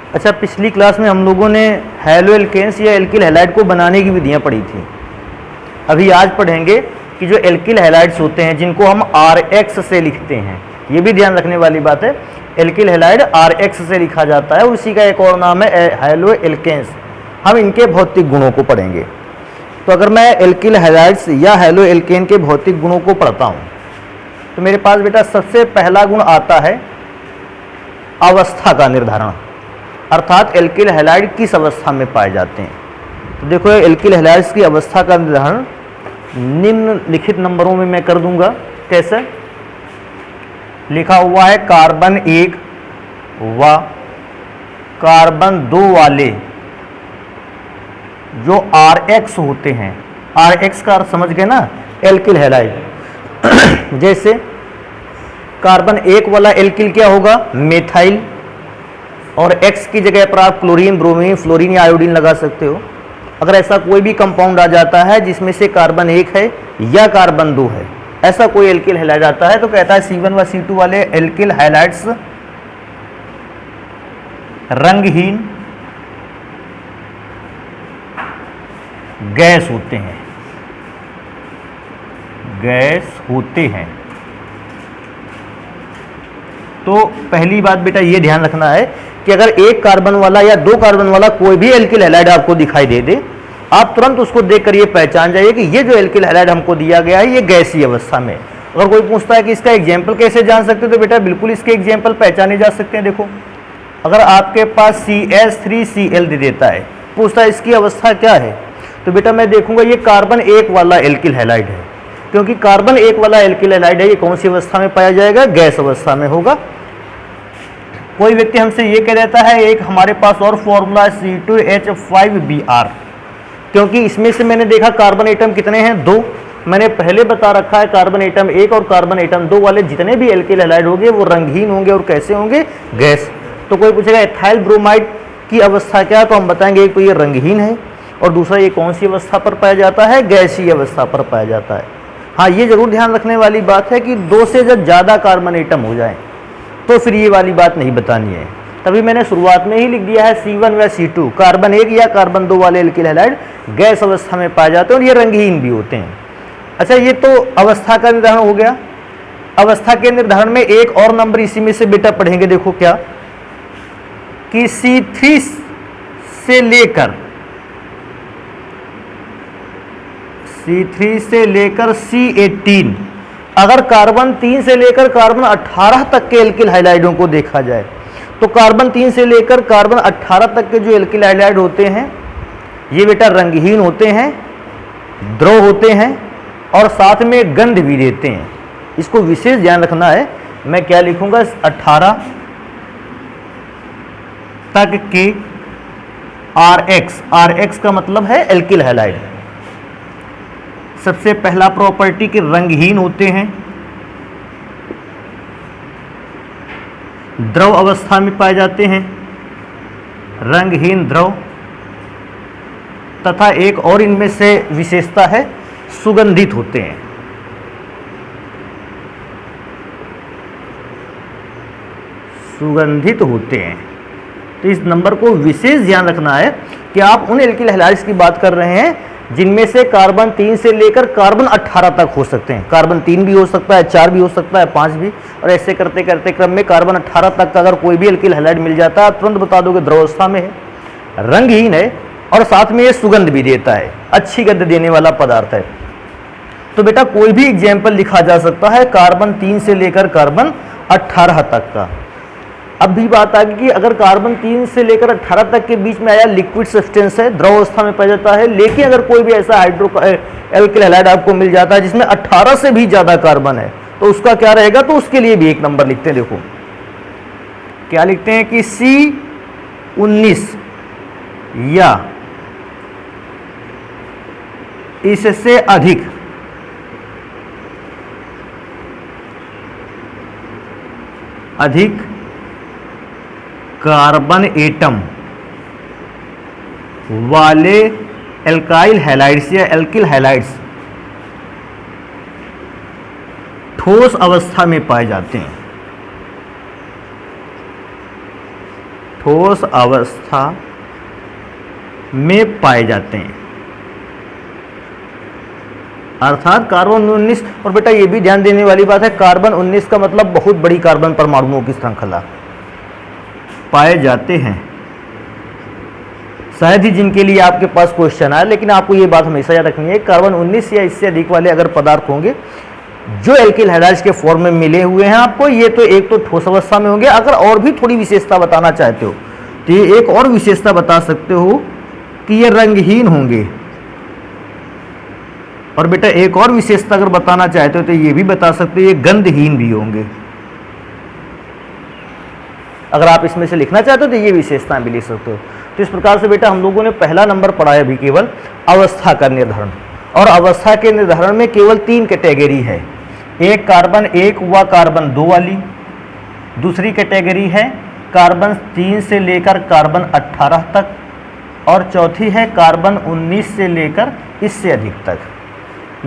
अच्छा, पिछली क्लास में हम लोगों ने हैलो एल्केन्स या एल्किल हैलाइड को बनाने की विधियां पढ़ी थी। अभी आज पढ़ेंगे कि जो एल्किल हैलाइड्स होते हैं जिनको हम RX से लिखते हैं, ये भी ध्यान रखने वाली बात है। एल्किल हैलाइड RX से लिखा जाता है और उसी का एक और नाम है हैलो एल्केन्स। हम इनके भौतिक गुणों को पढ़ेंगे। तो अगर मैं एल्किल हैलाइड्स या हैलो एल्केन के भौतिक गुणों को पढ़ता हूँ तो मेरे पास बेटा सबसे पहला गुण आता है अवस्था का निर्धारण, अर्थात एल्किल हैलाइड किस अवस्था में पाए जाते हैं। तो देखो, एल्किल हैलाइड्स की अवस्था का निर्धारण निम्नलिखित नंबरों में मैं कर दूंगा। कैसे लिखा हुआ है, कार्बन 1 व कार्बन 2 वाले जो RX होते हैं, RX का अर्थ समझ गए ना, एल्किल हैलाइड। जैसे कार्बन 1 वाला एल्किल क्या होगा, मेथाइल, और X की जगह पर आप क्लोरीन, ब्रोमीन, फ्लोरीन या आयोडीन लगा सकते हो। अगर ऐसा कोई भी कंपाउंड आ जाता है जिसमें से कार्बन 1 है या कार्बन 2 है, ऐसा कोई एल्किल हैलाइड आता है तो कहता है C1 व C2 वाले एल्किल हैलाइड्स रंगहीन गैस होते हैं, गैस होते हैं। तो पहली बात बेटा ये ध्यान रखना है कि अगर एक कार्बन वाला या दो कार्बन वाला कोई भी एल्किल हैलाइड आपको दिखाई दे दे, आप तुरंत उसको देखकर ये पहचान जाइए कि ये जो एल्किल हैलाइड हमको दिया गया है ये गैसीय अवस्था में। अगर कोई पूछता है कि इसका एग्जाम्पल कैसे जान सकते हो, तो बेटा बिल्कुल इसके एग्जाम्पल पहचाने जा सकते हैं। देखो, अगर आपके पास CH3Cl दे देता है, पूछता है इसकी अवस्था क्या है, तो बेटा मैं देखूंगा ये कार्बन 1 वाला एल्किल हैलाइड है, क्योंकि कार्बन 1 वाला एल्किल हैलाइड है, ये कौन सी अवस्था में पाया जाएगा, गैस अवस्था में होगा। कोई व्यक्ति हमसे ये कह देता है एक हमारे पास और फॉर्मूला C2H5Br, क्योंकि इसमें से मैंने देखा कार्बन एटम कितने हैं, 2। मैंने पहले बता रखा है कार्बन एटम 1 और कार्बन एटम 2 वाले जितने भी एल्किल हैलाइड होंगे वो रंगहीन होंगे और कैसे होंगे, गैस। तो कोई पूछेगा एथाइल ब्रोमाइड की अवस्था क्या है, तो हम बताएंगे एक तो ये रंगहीन है और दूसरा ये कौन सी अवस्था पर पाया जाता है, गैसीय अवस्था पर पाया जाता है। हाँ, ये जरूर ध्यान रखने वाली बात है कि 2 से जब ज़्यादा कार्बन एटम हो जाए तो फिर ये वाली बात नहीं बतानी है। तभी मैंने शुरुआत में ही लिख दिया है C1 व C2 कार्बन 1 या कार्बन 2 वाले एल्किल हैलाइड गैस अवस्था में पाए जाते हैं और ये रंगहीन भी होते हैं। अच्छा, ये तो अवस्था का निर्धारण हो गया। अवस्था के निर्धारण में एक और नंबर इसी में से बेटा पढ़ेंगे। देखो क्या कि C3 से लेकर C18, अगर कार्बन 3 से लेकर कार्बन 18 तक के एल्किल हैलाइडों को देखा जाए तो कार्बन 3 से लेकर कार्बन 18 तक के जो एल्किल हैलाइड होते हैं ये बेटा रंगहीन होते हैं, द्रव होते हैं और साथ में गंध भी देते हैं। इसको विशेष ध्यान रखना है। मैं क्या लिखूंगा, 18 तक के RX का मतलब है एल्किल हैलाइड। सबसे पहला प्रॉपर्टी कि रंगहीन होते हैं, द्रव अवस्था में पाए जाते हैं, रंगहीन द्रव, तथा एक और इनमें से विशेषता है सुगंधित होते हैं। सुगंधित होते हैं। तो इस नंबर को विशेष ध्यान रखना है कि आप उन एल्किल हैलाइड्स की बात कर रहे हैं जिनमें से कार्बन 3 से लेकर कार्बन 18 तक हो सकते हैं। कार्बन 3 भी हो सकता है, 4 भी हो सकता है, 5 भी, और ऐसे करते करते क्रम में कार्बन 18 तक का अगर कोई भी एल्किल हैलाइड मिल जाता है आप तुरंत बता दोगे द्रवावस्था में है, रंगहीन है और साथ में ये सुगंध भी देता है, अच्छी गंध देने वाला पदार्थ है। तो बेटा कोई भी एग्जाम्पल लिखा जा सकता है कार्बन 3 से लेकर कार्बन 18 तक का। अब भी बात आ गई कि अगर कार्बन 3 से लेकर 18 तक के बीच में आया लिक्विड सब्सटेंस है, द्रव अवस्था में पाया जाता है, लेकिन अगर कोई भी ऐसा एल्किल हैलाइड आपको मिल जाता है जिसमें 18 से भी ज्यादा कार्बन है तो उसका क्या रहेगा, तो उसके लिए भी एक नंबर लिखते हैं। देखो क्या लिखते हैं कि C19 या इससे अधिक कार्बन एटम वाले एल्काइल हैलाइड्स या एल्किल हैलाइड्स ठोस अवस्था में पाए जाते हैं। ठोस अवस्था में पाए जाते हैं। अर्थात कार्बन 19, और बेटा ये भी ध्यान देने वाली बात है, कार्बन 19 का मतलब बहुत बड़ी कार्बन परमाणुओं की श्रृंखला पाए जाते हैं। शायद ही जिनके लिए आपके पास क्वेश्चन आए, लेकिन आपको ये बात हमेशा याद रखनी है, कार्बन 19 या इससे अधिक वाले अगर पदार्थ होंगे जो एल्किल हैलाइड्स के फॉर्म में मिले हुए हैं आपको, ये तो एक तो ठोस अवस्था में होंगे। अगर और भी थोड़ी विशेषता बताना चाहते हो तो ये एक और विशेषता बता सकते हो कि ये रंगहीन होंगे। और बेटा एक और विशेषता अगर बताना चाहते हो तो ये भी बता सकते हो ये गंधहीन भी होंगे। अगर आप इसमें से लिखना चाहते हो तो ये विशेषताएं भी लिख सकते हो। तो इस प्रकार से बेटा हम लोगों ने पहला नंबर पढ़ा है अभी केवल अवस्था का निर्धारण, और अवस्था के निर्धारण में केवल 3 कैटेगरी है। एक कार्बन 1 व कार्बन 2 वाली, दूसरी कैटेगरी है कार्बन 3 से लेकर कार्बन 18 तक, और चौथी है कार्बन 19 से लेकर इससे अधिक तक।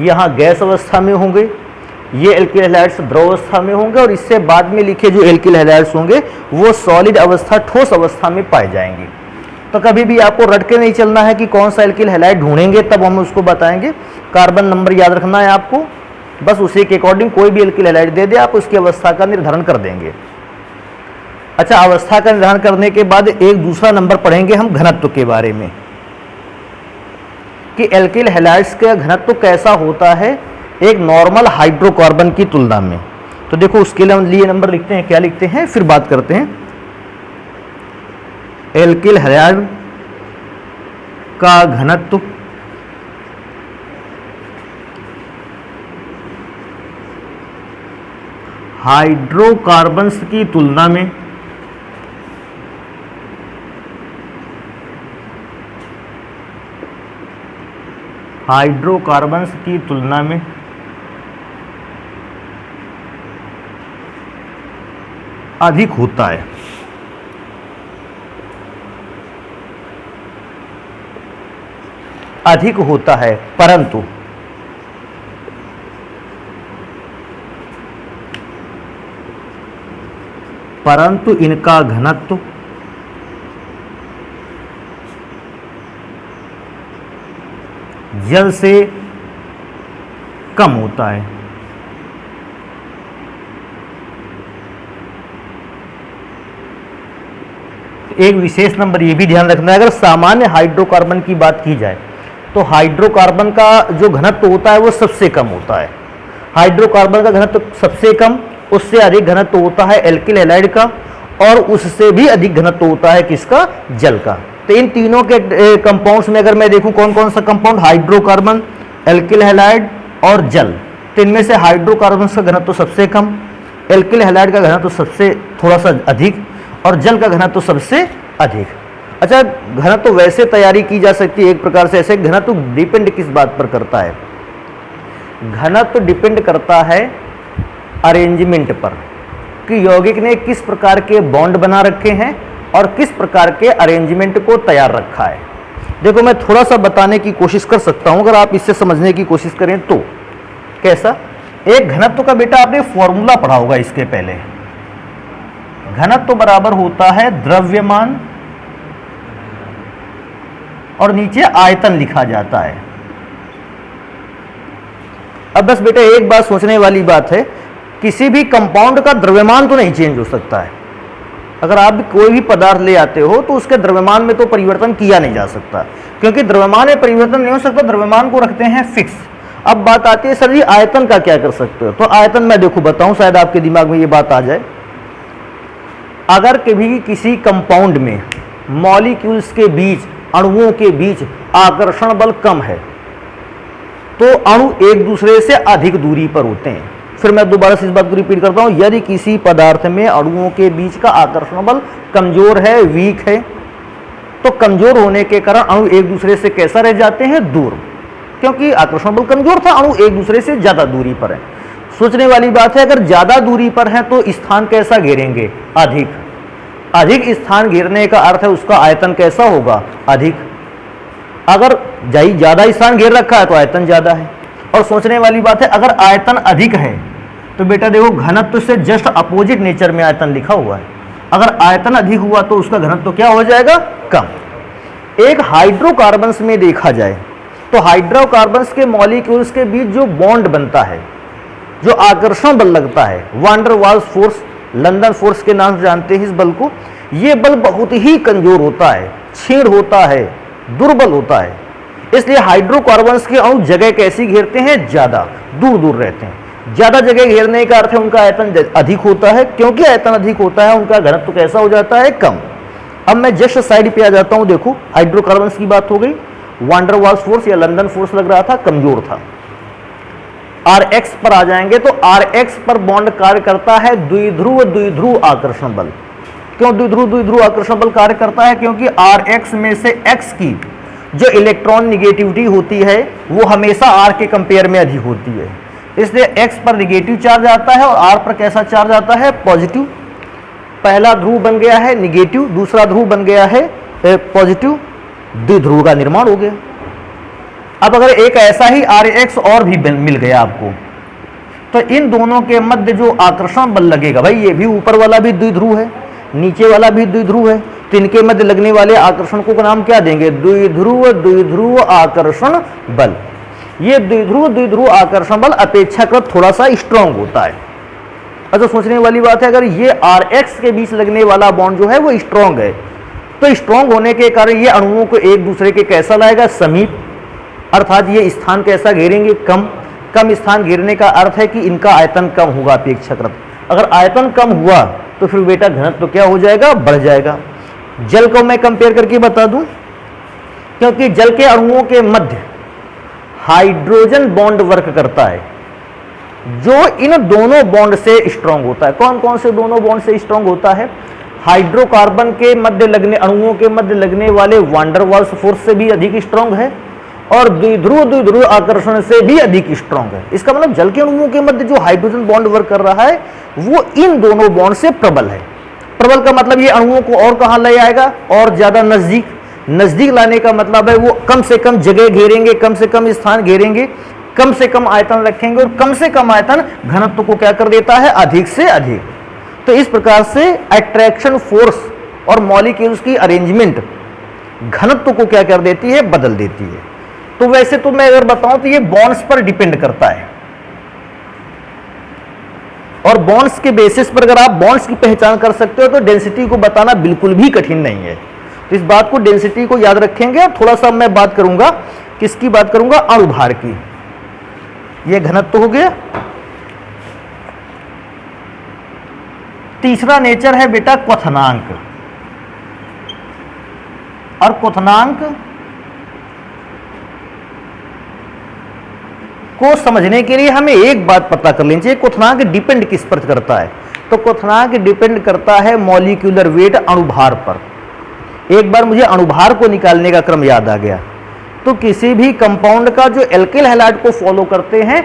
यहाँ गैस अवस्था में होंगे, ये एल्किल हैलाइड्स द्रव अवस्था में होंगे, और इससे बाद में लिखे जो एल्किल हैलाइड्स होंगे वो सॉलिड अवस्था ठोस अवस्था में पाए जाएंगे। तो कभी भी आपको रट के नहीं चलना है कि कौन सा एल्किल हैलाइड ढूंढेंगे तब हम उसको बताएंगे। कार्बन नंबर याद रखना है आपको, बस उसी के अकॉर्डिंग कोई भी एल्किल हैलाइड दे दे आप उसकी अवस्था का निर्धारण कर देंगे। अच्छा, अवस्था का निर्धारण करने के बाद एक दूसरा नंबर पढ़ेंगे हम घनत्व के बारे में, कि एल्किल हैलाइड्स का घनत्व कैसा होता है एक नॉर्मल हाइड्रोकार्बन की तुलना में। तो देखो उसके लिए नंबर लिखते हैं, क्या लिखते हैं फिर बात करते हैं। एल्किल हैलाइड का घनत्व हाइड्रोकार्बन्स की तुलना में अधिक होता है। अधिक होता है, परंतु इनका घनत्व जल से कम होता है। एक विशेष नंबर ये भी ध्यान रखना है, अगर सामान्य हाइड्रोकार्बन की बात की जाए तो हाइड्रोकार्बन का जो घनत्व होता है वो सबसे कम होता है। हाइड्रोकार्बन का घनत्व सबसे कम, उससे अधिक घनत्व होता है एल्किल हैलाइड का, और उससे भी अधिक घनत्व होता है किसका, जल का। तो इन तीनों के कंपाउंड्स में अगर मैं देखूं कौन कौन सा कंपाउंड, हाइड्रोकार्बन, एल्किल हैलाइड और जल, तो इनमें से हाइड्रोकार्बन का घनत्व सबसे कम, एल्किल हैलाइड का घनत्व सबसे थोड़ा सा अधिक, और जल का घनत्व सबसे अधिक। अच्छा, घनत्व वैसे तैयारी की जा सकती है एक प्रकार से ऐसे, घनत्व डिपेंड किस बात पर करता है, घनत्व डिपेंड करता है अरेंजमेंट पर, कि यौगिक ने किस प्रकार के बॉन्ड बना रखे हैं और किस प्रकार के अरेंजमेंट को तैयार रखा है। देखो मैं थोड़ा सा बताने की कोशिश कर सकता हूं, अगर आप इससे समझने की कोशिश करें तो। कैसा? एक घनत्व का बेटा आपने फॉर्मूला पढ़ा होगा इसके पहले, घनत्व बराबर होता है द्रव्यमान और नीचे आयतन लिखा जाता है। अब बस बेटा एक बात सोचने वाली बात है, किसी भी कंपाउंड का द्रव्यमान तो नहीं चेंज हो सकता है। अगर आप कोई भी पदार्थ ले आते हो तो उसके द्रव्यमान में तो परिवर्तन किया नहीं जा सकता, क्योंकि द्रव्यमान में परिवर्तन नहीं हो सकता, द्रव्यमान को रखते हैं फिक्स। अब बात आती है सर जी आयतन का क्या कर सकते हो, तो आयतन मैं देखो बताऊं, शायद आपके दिमाग में ये बात आ जाए। अगर कभी किसी कंपाउंड में मॉलिक्यूल्स के बीच, अणुओं के बीच आकर्षण बल कम है तो अणु एक दूसरे से अधिक दूरी पर होते हैं। फिर मैं दोबारा से इस बात को रिपीट करता हूं, यदि किसी पदार्थ में अणुओं के बीच का आकर्षण बल कमजोर है, वीक है, तो कमजोर होने के कारण अणु एक दूसरे से कैसा रह जाते हैं, दूर, क्योंकि आकर्षण बल कमजोर था, अणु एक दूसरे से ज्यादा दूरी पर है। सोचने वाली बात है, अगर ज्यादा दूरी पर है तो स्थान कैसा घेरेंगे, अधिक। अधिक स्थान घेरने का अर्थ है उसका आयतन कैसा होगा, अधिक। अगर ज्यादा स्थान घेर रखा है तो आयतन ज्यादा है। और सोचने वाली बात है, अगर आयतन अधिक है तो बेटा देखो घनत्व से जस्ट अपोजिट नेचर में आयतन लिखा हुआ है। अगर आयतन अधिक हुआ तो उसका घनत्व तो क्या हो जाएगा, कम। एक हाइड्रोकार्बन्स में देखा जाए तो हाइड्रोकार्बन्स के मॉलिक्यूल्स के बीच जो बॉन्ड बनता है, जो आकर्षण बल लगता है, वान डर वाल्स फोर्स, लंदन फोर्स के नाम से जानते हैं इस बल को, यह बल बहुत ही कमजोर होता है, क्षीण होता है, दुर्बल होता है। इसलिए हाइड्रोकार्बन्स के अणु जगह कैसी घेरते हैं, ज्यादा दूर दूर रहते हैं। ज्यादा जगह घेरने का अर्थ है उनका आयतन अधिक होता है, क्योंकि आयतन अधिक होता है उनका घनत्व कैसा हो जाता है, कम। अब मैं जस्ट साइड पे आ जाता हूं, देखो हाइड्रोकार्बन्स की बात हो गई, वान डर वाल्स फोर्स या लंदन फोर्स लग रहा था, कमजोर था। Rx पर आ जाएंगे तो Rx पर बॉन्ड कार्य करता है द्विध्रुव आकर्षण बल। क्यों द्विध्रुव आकर्षण बल कार्य करता है, क्योंकि Rx में से x की जो इलेक्ट्रॉन निगेटिविटी होती है वो हमेशा R के कंपेयर में अधिक होती है, इसलिए x पर निगेटिव चार्ज आता है और R पर कैसा चार्ज आता है, पॉजिटिव। पहला ध्रुव बन गया है निगेटिव, दूसरा ध्रुव बन गया है पॉजिटिव, द्विध्रुव का निर्माण हो गया। अब अगर एक ऐसा ही Rx और भी मिल गया आपको, तो इन दोनों के मध्य जो आकर्षण बल लगेगा, भाई ये भी ऊपर वाला भी द्विध्रुव है, नीचे वाला भी द्विध्रुव है, तो इनके मध्य लगने वाले आकर्षण को नाम क्या देंगे, द्विध्रुव आकर्षण बल। ये द्विध्रुव आकर्षण बल अपेक्षाकृत थोड़ा सा स्ट्रांग होता है। अच्छा, सोचने वाली बात है, अगर ये Rx के बीच लगने वाला बॉन्ड जो है वो स्ट्रांग है, तो स्ट्रांग होने के कारण ये अणुओं को एक दूसरे के कैसा लाएगा, समीप, अर्थात ये स्थान कैसा घेरेंगे, कम स्थान घेरने का अर्थ है कि इनका आयतन कम होगा अपेक्षाकृत। अगर आयतन कम हुआ तो फिर बेटा घनत्व तो क्या हो जाएगा, बढ़ जाएगा। जल को मैं कंपेयर करके बता दूं, क्योंकि जल के अणुओं के मध्य हाइड्रोजन बॉन्ड वर्क करता है जो इन दोनों बॉन्ड से स्ट्रांग होता है। कौन कौन से दोनों बॉन्ड से स्ट्रांग होता है, हाइड्रोकार्बन के मध्य लगने, अणुओं के मध्य लगने वाले वान डर वाल्स फोर्स से भी अधिक स्ट्रांग है और द्विध्रुव आकर्षण से भी अधिक स्ट्रांग है। इसका मतलब जल के अणुओं के मध्य जो हाइड्रोजन बॉन्ड वर्क कर रहा है वो इन दोनों बॉन्ड से प्रबल है। प्रबल का मतलब ये अणुओं को और कहां ले आएगा, और ज्यादा नजदीक लाने का मतलब है वो कम से कम जगह घेरेंगे, कम से कम स्थान घेरेंगे, कम से कम आयतन रखेंगे, और कम से कम आयतन घनत्व को क्या कर देता है, अधिक से अधिक। तो इस प्रकार से अट्रैक्शन फोर्स और मॉलिक्यूल्स की अरेंजमेंट घनत्व को क्या कर देती है, बदल देती है। तो वैसे तो मैं अगर बताऊं तो ये बॉन्ड्स पर डिपेंड करता है, और बॉन्ड्स के बेसिस पर अगर आप बॉन्ड्स की पहचान कर सकते हो तो डेंसिटी को बताना बिल्कुल भी कठिन नहीं है। तो इस बात को, डेंसिटी को याद रखेंगे। और थोड़ा सा मैं बात करूंगा, किसकी बात करूंगा, अणुभार की। यह घनत्व हो गया। तीसरा नेचर है बेटा क्वथनांक, और क्वथनांक को समझने के लिए हमें एक बात पता कर लेनी चाहिए, क्वथनांक डिपेंड किस पर करता है। तो क्वथनांक डिपेंड करता है मॉलिक्यूलर वेट, अणुभार पर। एक बार मुझे अणुभार को निकालने का क्रम याद आ गया। तो किसी भी कंपाउंड का जो एल्किल हैलाइड को फॉलो करते हैं,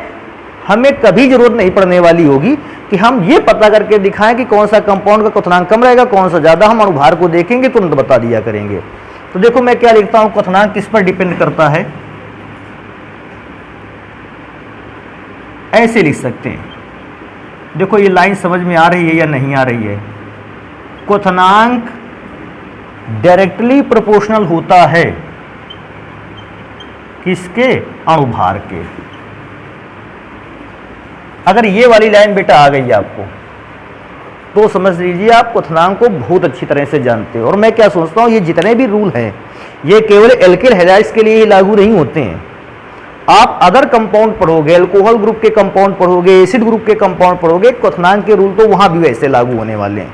हमें कभी जरूरत नहीं पड़ने वाली होगी कि हम ये पता करके दिखाएं कि कौन सा कंपाउंड का क्वथनांक कम रहेगा, कौन सा ज्यादा। हम अणुभार को देखेंगे तुरंत बता दिया करेंगे। तो देखो मैं क्या लिखता हूं, क्वथनांक किस पर डिपेंड करता है, ऐसे लिख सकते हैं। देखो ये लाइन समझ में आ रही है या नहीं आ रही है। क्वथनांक डायरेक्टली प्रोपोर्शनल होता है किसके, अणुभार के। अगर ये वाली लाइन बेटा आ गई आपको तो समझ लीजिए आप क्वथनांक को बहुत अच्छी तरह से जानते हो। और मैं क्या सोचता हूं, ये जितने भी रूल हैं ये केवल एल्किल हैलाइड्स के लिए ही लागू नहीं होते हैं। आप अदर कंपाउंड पढ़ोगे, अल्कोहल ग्रुप के कंपाउंड पढ़ोगे, एसिड ग्रुप के कंपाउंड पढ़ोगे, क्वथनांक के रूल तो वहां भी वैसे लागू होने वाले हैं।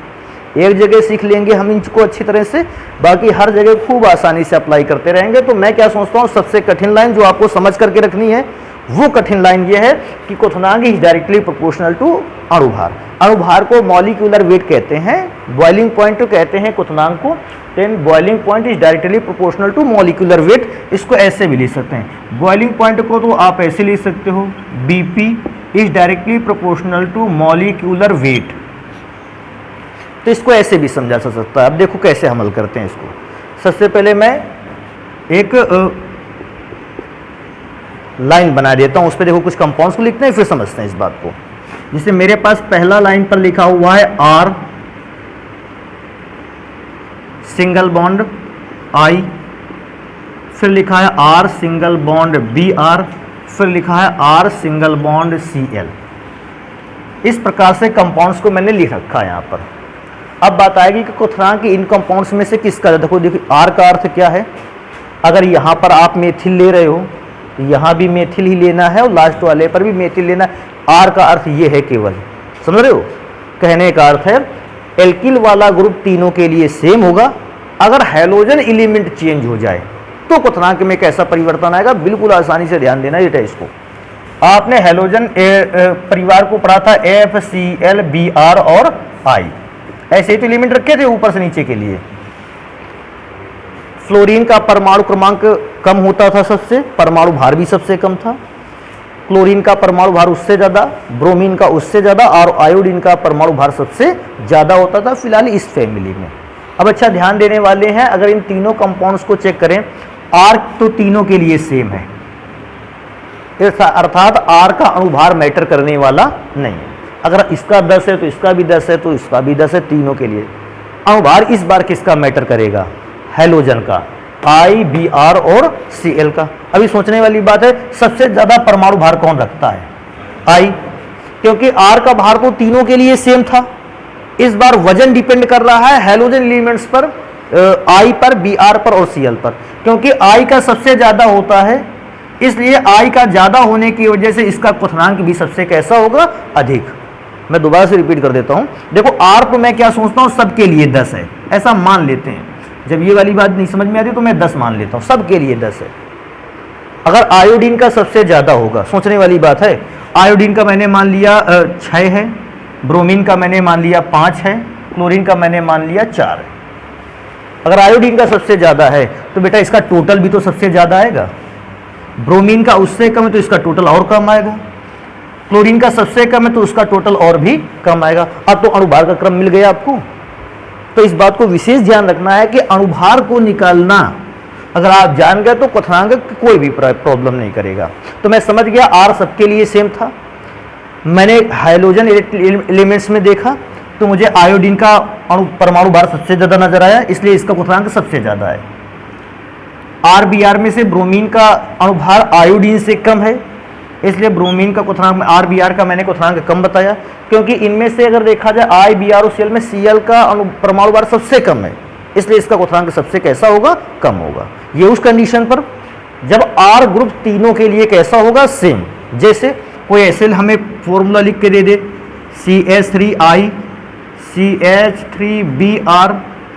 एक जगह सीख लेंगे हम इनको अच्छी तरह से, बाकी हर जगह खूब आसानी से अप्लाई करते रहेंगे। तो मैं क्या सोचता हूँ, सबसे कठिन लाइन जो आपको समझ करके रखनी है वो कठिन लाइन ये है कि क्वथनांक इज डायरेक्टली प्रोपोर्शनल टू अणुभार। अणुभार को मॉलिक्यूलर वेट कहते हैं, बॉइलिंग पॉइंट कहते हैं क्वथनांक को। Then boiling point is directly proportional to molecular weight. इसको ऐसे भी लिख सकते हैं, बॉइलिंग पॉइंट को तो आप ऐसे लिख सकते हो, BP is directly proportional to molecular weight. तो इसको ऐसे भी समझा जा सकता है। अब देखो कैसे हमल करते हैं इसको। सबसे पहले मैं एक लाइन बना देता हूं, उस पर देखो कुछ कंपाउंड्स को लिखते हैं, फिर समझते हैं इस बात को। जैसे मेरे पास पहला लाइन पर लिखा हुआ है R, सिंगल बॉन्ड I, फिर लिखा है R सिंगल बॉन्ड Br, फिर लिखा है R सिंगल बॉन्ड Cl। इस प्रकार से कंपाउंड्स को मैंने लिख रखा है यहाँ पर। अब बात आएगी कि क्वथनांक की इन कंपाउंड्स में से किसका, देखो R का अर्थ क्या है, अगर यहाँ पर आप मेथिल ले रहे हो तो यहाँ भी मेथिल ही लेना है और लास्ट वाले पर भी मेथिल लेना है। R का अर्थ ये है केवल, समझ रहे हो, कहने का अर्थ है एल्किल वाला ग्रुप तीनों के लिए सेम होगा। अगर हैलोजन एलिमेंट चेंज हो जाए तो क्वथनांक में कैसा परिवर्तन आएगा, बिल्कुल आसानी से ध्यान देना बेटा इसको। आपने हैलोजन परिवार को पढ़ा था FCl Br और I, ऐसे तो एलिमेंट रखे थे ऊपर से नीचे के लिए। फ्लोरीन का परमाणु क्रमांक कम होता था सबसे, परमाणु भार भी सबसे कम था। क्लोरीन का परमाणु भार उससे ज़्यादा, ब्रोमीन का उससे ज़्यादा और आयोडीन का परमाणु भार सबसे ज़्यादा होता था फिलहाल इस फैमिली में। अब अच्छा ध्यान देने वाले हैं, अगर इन तीनों कंपाउंड्स को चेक करें, R तो तीनों के लिए सेम है, अर्थात R का अणुभार मैटर करने वाला नहीं है। अगर इसका 10 है तो इसका भी 10 है तो इसका भी 10 है, तीनों के लिए अणुभार इस बार किसका मैटर करेगा, हैलोजन का, I, Br और Cl का। अभी सोचने वाली बात है सबसे ज्यादा परमाणु भार कौन रखता है, I, क्योंकि R का भार तो तीनों के लिए सेम था। इस बार वजन डिपेंड कर रहा है हैलोजन एलिमेंट्स पर, I पर, Br पर और Cl पर, क्योंकि I का सबसे ज्यादा होता है, इसलिए I का ज्यादा होने की वजह से इसका क्वथनांक भी सबसे कैसा होगा, अधिक। मैं दोबारा से रिपीट कर देता हूं, देखो R तो मैं क्या सोचता हूं सबके लिए 10 है, ऐसा मान लेते हैं। जब ये वाली बात नहीं समझ में आती तो मैं 10 मान लेता हूं, सबके लिए 10 है। अगर आयोडीन का सबसे ज्यादा होगा, सोचने वाली बात है, आयोडीन का मैंने मान लिया 6 है, ब्रोमीन का मैंने मान लिया 5 है, क्लोरीन का मैंने मान लिया 4 है। अगर आयोडीन का सबसे ज्यादा है तो बेटा इसका टोटल भी तो सबसे ज्यादा आएगा। ब्रोमीन का उससे कम है तो इसका टोटल और कम आएगा। क्लोरीन का सबसे कम है तो उसका टोटल और भी कम आएगा। अब तो अणुभार का क्रम मिल गया आपको, तो इस बात को विशेष ध्यान रखना है कि अणुभार को निकालना अगर आप जान गए तो क्वथनांक कोई भी प्रॉब्लम नहीं करेगा। तो मैं समझ गया R सबके लिए सेम था। मैंने हाइड्रोजन एलिमेंट्स में देखा तो मुझे आयोडीन का परमाणु भार सबसे ज्यादा नजर आया, इसलिए इसका क्वथनांक सबसे ज्यादा है। RBr में से ब्रोमीन का अणुभार आयोडीन से कम है, इसलिए ब्रोमीन का क्वथनांक में RBr का मैंने क्वथनांक कम बताया, क्योंकि इनमें से अगर देखा जाए I, Br और Cl में Cl का परमाणु भार सबसे कम है, इसलिए इसका क्वथनांक सबसे कैसा होगा, कम होगा। ये उस कंडीशन पर जब R ग्रुप तीनों के लिए कैसा होगा, सेम। जैसे कोई ऐसे हमें फॉर्मूला लिख के दे दे CH3I, CH3Br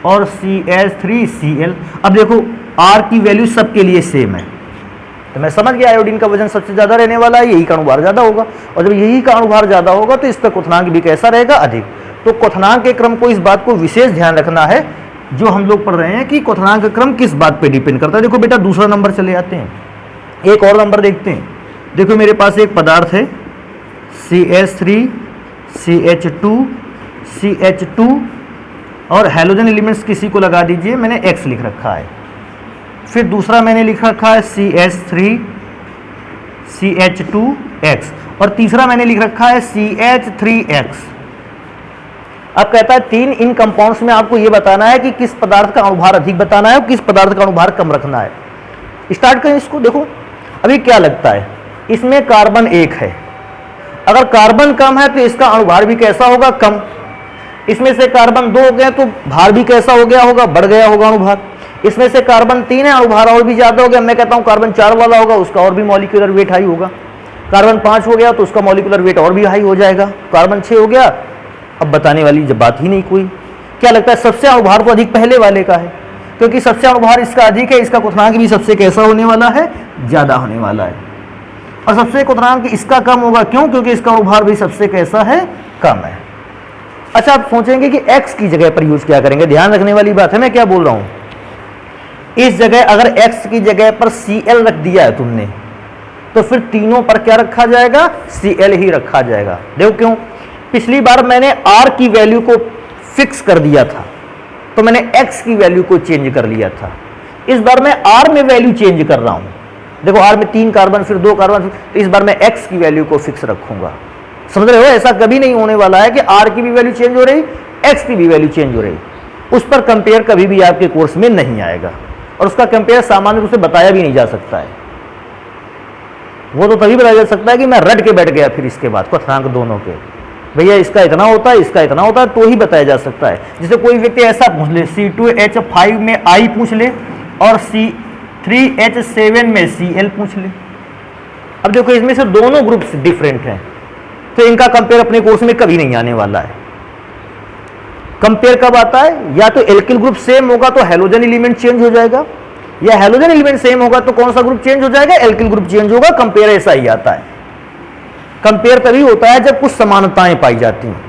और CH3Cl। अब देखो R की वैल्यू सबके लिए सेम है, तो मैं समझ गया आयोडीन का वजन सबसे ज्यादा रहने वाला है, यही का अणुभार ज्यादा होगा, और जब यही का अणुभार ज्यादा होगा तो इसका क्वथनांक भी कैसा रहेगा, अधिक। तो क्वथनांक के क्रम को इस बात को विशेष ध्यान रखना है जो हम लोग पढ़ रहे हैं कि क्वथनांक का क्रम किस बात पे डिपेंड करता है। देखो बेटा दूसरा नंबर चले आते हैं, एक और नंबर देखते हैं। देखो मेरे पास एक पदार्थ है CH3, CH2, CH2 और हैलोजन एलिमेंट्स किसी को लगा दीजिए, मैंने X लिख रखा है। फिर दूसरा मैंने लिख रखा है CH3, CH2X और तीसरा मैंने लिख रखा है CH3X। अब कहता है तीन इन कंपाउंड्स में आपको यह बताना है कि किस पदार्थ का अणुभार अधिक बताना है और किस पदार्थ का अणुभार कम रखना है। स्टार्ट करें इसको। देखो अभी क्या लगता है, इसमें कार्बन 1 है, अगर कार्बन कम है तो इसका अणुभार भी कैसा होगा, कम। इसमें से कार्बन 2 हो गया तो भार भी कैसा हो गया होगा, बढ़ गया होगा अणुभार। इसमें से कार्बन 3 है, अणुभार और भी ज्यादा हो गया। मैं कहता हूं कार्बन 4 वाला होगा, उसका और भी मॉलिक्यूलर वेट हाई होगा। कार्बन 5 हो गया तो उसका मॉलिक्यूलर वेट और भी हाई हो जाएगा। कार्बन 6 हो गया, अब बताने वाली जब बात ही नहीं कोई। क्या लगता है सबसे अणुभार तो अधिक पहले वाले का है, क्योंकि सबसे अणुभार इसका अधिक है, इसका क्वथनांक भी सबसे कैसा होने वाला है, ज्यादा होने वाला है। और सबसे क्वथनांक इसका कम होगा, क्यों, क्योंकि इसका अणुभार भी सबसे कैसा है, कम है। अच्छा आप सोचेंगे कि X की जगह पर यूज क्या करेंगे, ध्यान रखने वाली बात है मैं क्या बोल रहा हूं। इस जगह अगर X की जगह पर Cl रख दिया है तुमने, तो फिर तीनों पर क्या रखा जाएगा, Cl ही रखा जाएगा। देखो क्यों, पिछली बार मैंने R की वैल्यू को फिक्स कर दिया था तो मैंने X की वैल्यू को चेंज कर लिया था। इस बार मैं R में वैल्यू चेंज कर रहा हूं। देखो R में 3 कार्बन फिर 2 कार्बन, तो इस बार मैं X की वैल्यू को फिक्स रखूंगा। समझ रहे हो, ऐसा कभी नहीं होने वाला है कि R की भी वैल्यू चेंज हो रही, X की भी वैल्यू चेंज हो रही। उस पर कंपेयर कभी भी आपके कोर्स में नहीं आएगा, और उसका कंपेयर सामान्य रूप से बताया भी नहीं जा सकता है। वो तो तभी बताया जा सकता है कि मैं रट के बैठ गया फिर इसके बाद क्वथनांक दोनों के, भैया इसका इतना होता है, इसका इतना होता है, तो ही बताया जा सकता है। जैसे कोई व्यक्ति ऐसा पूछ ले, C2H5 में I पूछ ले और C3H7 में Cl पूछ ले। अब देखो इसमें से दोनों ग्रुप्स डिफरेंट हैं, तो इनका कंपेयर अपने कोर्स में कभी नहीं आने वाला है। कंपेयर कब आता है? या तो एल्किल ग्रुप सेम होगा तो हैलोजन एलिमेंट चेंज हो जाएगा, या हैलोजन एलिमेंट सेम होगा तो कौन सा ग्रुप चेंज हो जाएगा? एल्किल ग्रुप चेंज होगा। कंपेयर ऐसा ही आता है। कंपेयर तभी होता है जब कुछ समानताएं पाई जाती हैं।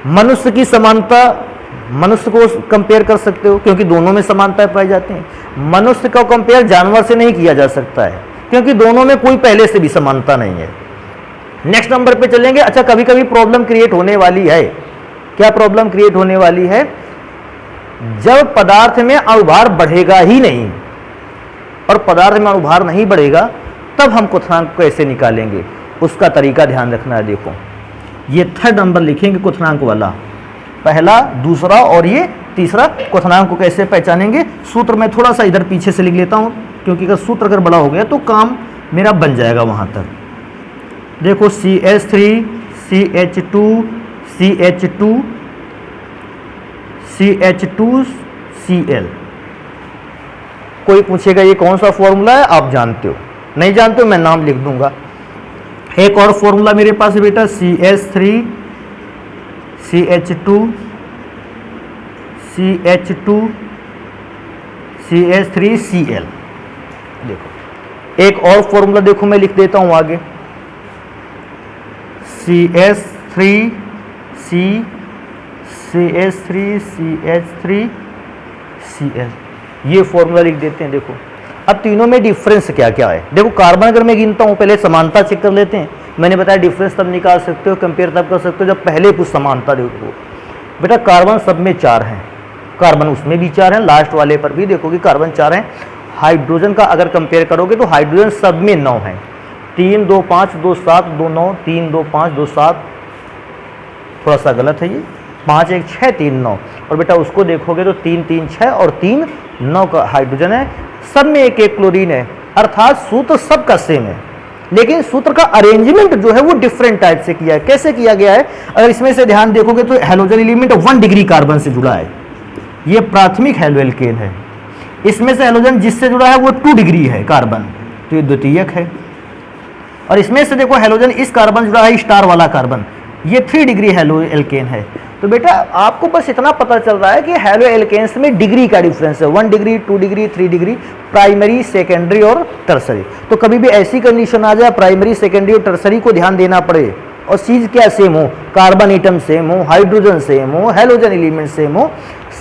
मनुष्य की समानता, मनुष्य को कंपेयर कर सकते हो क्योंकि दोनों में समानताएं पाई जाती हैं। मनुष्य का कंपेयर जानवर से नहीं किया जा सकता है क्योंकि दोनों में कोई पहले से भी समानता नहीं है। नेक्स्ट नंबर पे चलेंगे। अच्छा, कभी कभी प्रॉब्लम क्रिएट होने वाली है। क्या प्रॉब्लम क्रिएट होने वाली है? जब पदार्थ में अणुभार बढ़ेगा ही नहीं, और पदार्थ में अणुभार नहीं बढ़ेगा, तब हम क्वथनांक कैसे निकालेंगे, उसका तरीका ध्यान रखना है। देखो, ये थर्ड नंबर लिखेंगे क्वथनांक वाला, पहला, दूसरा और ये तीसरा। क्वथनांक को कैसे पहचानेंगे? सूत्र मैं थोड़ा सा इधर पीछे से लिख लेता हूं, क्योंकि अगर सूत्र अगर बड़ा हो गया तो काम मेरा बन जाएगा वहां तक। देखो, CH3 CH2 CH2 CH2 Cl। कोई पूछेगा ये कौन सा फॉर्मूला है, आप जानते हो, नहीं जानते हो मैं नाम लिख दूंगा। एक और फॉर्मूला मेरे पास है बेटा, CH3 CH2 CH2 CH3 Cl। देखो, एक और फॉर्मूला देखो मैं लिख देता हूं आगे, CH3 CH3 Cl। ये फॉर्मूला लिख देते हैं। देखो, अब तीनों में डिफरेंस क्या क्या है। देखो, कार्बन अगर मैं गिनता हूं, पहले समानता चेक कर लेते हैं। मैंने बताया डिफरेंस तब निकाल सकते हो, कंपेयर तब कर सकते हो जब पहले कुछ समानता देखो। बेटा, कार्बन सब में 4 हैं, कार्बन उसमें भी 4 हैं, लास्ट वाले पर भी देखो कि कार्बन 4 हैं। हाइड्रोजन का अगर कंपेयर करोगे तो हाइड्रोजन सब में 9 है, 3 2 5 2 7 2 9, 3 2 5 2 7, थोड़ा सा गलत है ये, 5 1 6 3 9। और बेटा उसको देखोगे तो 3 3 6 और 3 9 का हाइड्रोजन है। सब में एक एक क्लोरीन है, अर्थात सूत्र सबका सेम है, लेकिन सूत्र का अरेंजमेंट जो है वो डिफरेंट टाइप से किया है। कैसे किया गया है? अगर इसमें से ध्यान देखोगे तो हैलोजन एलिमेंट 1 डिग्री कार्बन से जुड़ा है, ये प्राथमिक हैलोएल्केन है। इसमें से हैलोजन जिससे जुड़ा है वो 2 डिग्री है कार्बन, तो ये द्वितीयक है। और इसमें से देखो हैलोजन इस कार्बन जुड़ा है, स्टार वाला कार्बन, ये 3 डिग्री हैलोएल्केन है। तो बेटा आपको बस इतना पता चल रहा है कि हैलोएल्केन्स में डिग्री का डिफरेंस है, 1 degree 2 degree 3 degree, primary secondary और टर्सरी। तो कभी भी ऐसी कंडीशन आ जाए प्राइमरी सेकेंडरी और टर्सरी को ध्यान देना पड़े और चीज क्या सेम हो, कार्बन एटम सेम हो, हाइड्रोजन सेम हो, हैलोजन एलिमेंट सेम हो,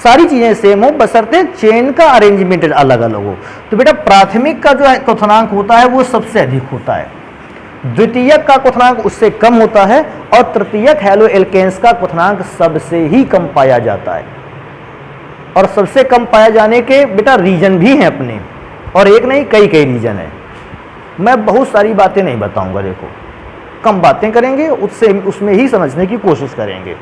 सारी चीजें सेम हो, बशर्ते चेन का अरेंजमेंट अलग अलग हो। तो बेटा प्राथमिक का जो क्वथनांक होता है वो सबसे अधिक होता है, द्वितीयक का क्वथनांक उससे कम होता है, और तृतीयक हैलोएल्केन्स का क्वथनांक सबसे ही कम पाया जाता है। और सबसे कम पाया जाने के बेटा रीजन भी हैं अपने, और एक नहीं कई कई रीजन है। मैं बहुत सारी बातें नहीं बताऊंगा, देखो कम बातें करेंगे, उसमें ही समझने की कोशिश करेंगे।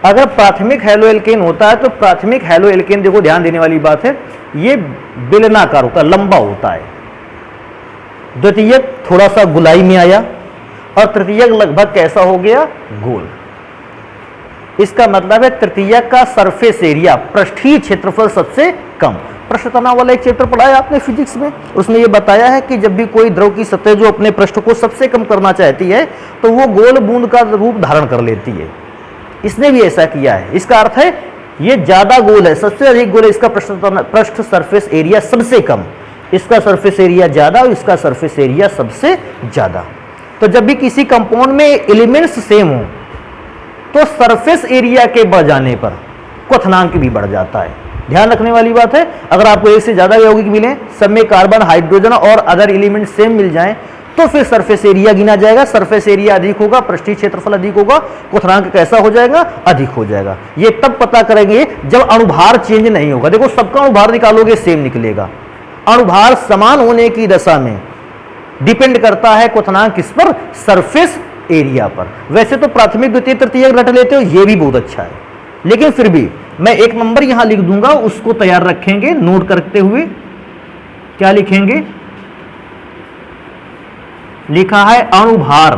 अगर प्राथमिक हैलोएल्केन होता है तो प्राथमिक हैलोएल्केन देखो ध्यान देने वाली बात है, ये बेलनाकार होता है, लंबा होता है। द्वितीयक थोड़ा सा गुलाई में आया, और तृतीयक लगभग कैसा हो गया, गोल। इसका मतलब है तृतीयक का सरफेस एरिया, पृष्ठीय क्षेत्रफल सबसे कम। पृष्ठ तनाव वाला एक चैप्टर पढ़ा है आपने फिजिक्स में, उसमें यह बताया है कि जब भी कोई द्रव की सतह जो अपने पृष्ठ को सबसे कम करना चाहती है तो वो गोल बूंद का रूप धारण कर लेती है। इसने भी ऐसा किया है। इसका अर्थ है ये ज्यादा गोल है, सबसे अधिक गोल है, इसका पृष्ठ सरफेस एरिया सबसे कम, इसका सरफेस एरिया ज्यादा और इसका सरफेस एरिया सबसे ज्यादा। तो जब भी किसी कंपाउंड में एलिमेंट्स सेम हो तो सरफेस एरिया के बढ़ जाने पर क्वथनांक भी बढ़ जाता है। ध्यान रखने वाली बात है, अगर आपको एक से ज्यादा यौगिक मिले, सब में कार्बन हाइड्रोजन और अदर एलिमेंट सेम मिल जाएं, तो फिर सरफेस एरिया गिना जाएगा। सरफेस एरिया अधिक होगा, पृष्ठीय क्षेत्रफल अधिक होगा, क्वथनांक कैसा हो जाएगा, अधिक हो जाएगा। ये तब पता करेंगे जब अणुभार चेंज नहीं होगा। देखो सबका अणुभार निकालोगे सेम निकलेगा। अणुभार समान होने की दशा में डिपेंड करता है क्वथनांक किस पर, सरफेस एरिया पर। वैसे तो प्राथमिक द्वितीय तृतीय रट लेते हो, ये भी बहुत अच्छा है, लेकिन फिर भी मैं एक नंबर यहां लिख दूंगा, उसको तैयार रखेंगे नोट करते हुए। क्या लिखेंगे? लिखा है अणुभार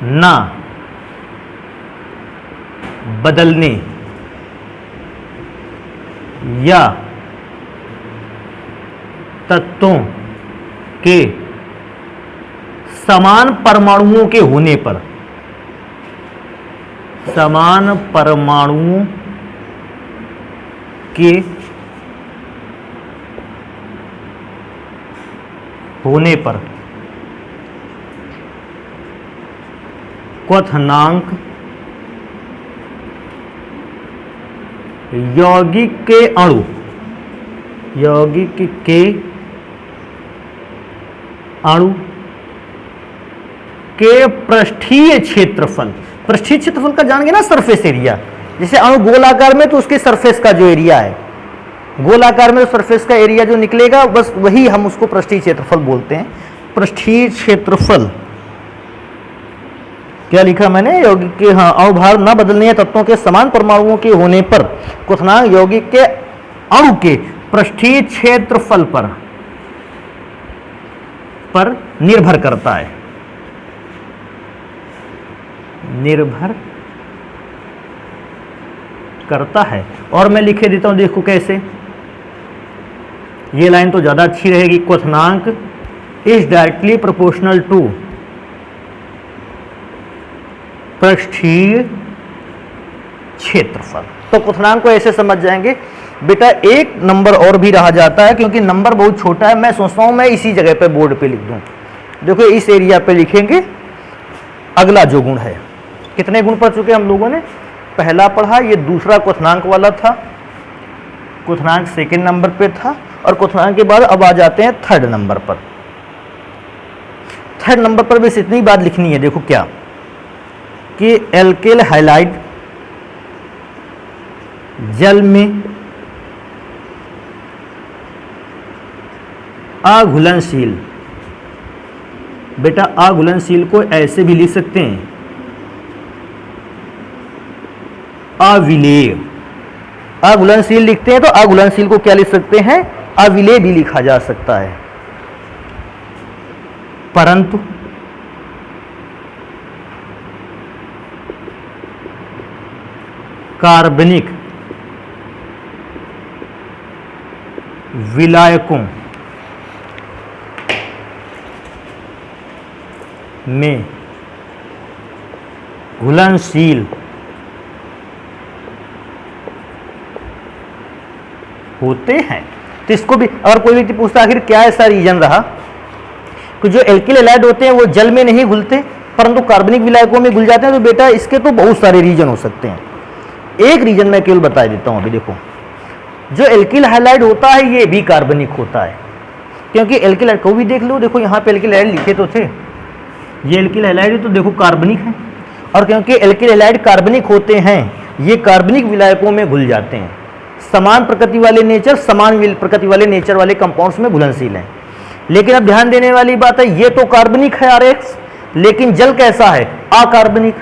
ना बदलने या तत्वों के समान परमाणुओं के होने पर, समान परमाणुओं के होने पर क्वथनांक यौगिक के अणु, यौगिक के अणु के पृष्ठीय क्षेत्रफल, पृष्ठीय क्षेत्रफल का जान गए ना, सरफेस एरिया। जैसे अणु गोलाकार में तो उसके सरफेस का जो एरिया है, गोलाकार में तो सरफेस का एरिया जो निकलेगा बस वही हम उसको पृष्ठीय क्षेत्रफल बोलते हैं। पृष्ठीय क्षेत्रफल क्या लिखा मैंने? यौगिक के, हाँ, अणुभार न बदलने या तत्वों के समान परमाणुओं के होने पर क्वथनांक यौगिक के अणु के पृष्ठीय क्षेत्रफल पर निर्भर करता है, निर्भर करता है। और मैं लिखे देता हूं, देखो कैसे, ये लाइन तो ज्यादा अच्छी रहेगी। क्वथनांक इज डायरेक्टली प्रोपोर्शनल टू पृष्ठीय क्षेत्रफल। तो क्वथनांक को ऐसे समझ जाएंगे। बेटा एक नंबर और भी रह जाता है, क्योंकि नंबर बहुत छोटा है, मैं सोचता हूं मैं इसी जगह पे बोर्ड पे लिख दूं। देखो इस एरिया पे लिखेंगे अगला जो गुण है। कितने गुण पढ़ चुके हम लोगों ने? पहला पढ़ा, ये दूसरा क्वथनांक वाला था, क्वथनांक सेकंड नंबर पे था, और क्वथनांक के बाद अब आ जाते हैं थर्ड नंबर पर। थर्ड नंबर पर बस इतनी बात लिखनी है, देखो क्या, कि एल्किल हैलाइड जल में अघुलनशील, बेटा अघुलनशील को ऐसे भी लिख सकते हैं अविलेय। अघुलनशील लिखते हैं तो अघुलनशील को क्या लिख सकते हैं? अविलेय भी लिखा जा सकता है। परंतु कार्बनिक विलायकों में घुलनशील होते हैं। तो इसको भी अगर कोई व्यक्ति पूछता आखिर क्या ऐसा रीजन रहा कि जो एल्किल हैलाइड होते हैं वो जल में नहीं घुलते परंतु कार्बनिक विलायकों में घुल जाते हैं, तो बेटा इसके तो बहुत सारे रीजन हो सकते हैं। एक रीजन मैं केवल बता देता हूं। अभी देखो, जो एल्किल हैलाइड होता है ये भी कार्बनिक होता है, क्योंकि एल्किल हैलाइड को भी देख लो, देखो यहाँ पे एल्किल हैलाइड लिखे तो थे, ये एल्किल हैलाइड तो देखो कार्बनिक है, और क्योंकि एल्किल हैलाइड कार्बनिक होते हैं ये कार्बनिक विलायकों में घुल जाते हैं। समान प्रकृति वाले नेचर, समान प्रकृति वाले नेचर वाले कंपाउंड्स में घुलनशील हैं। लेकिन अब ध्यान देने वाली बात है, ये तो कार्बनिक है RX, लेकिन जल कैसा है? अकार्बनिक।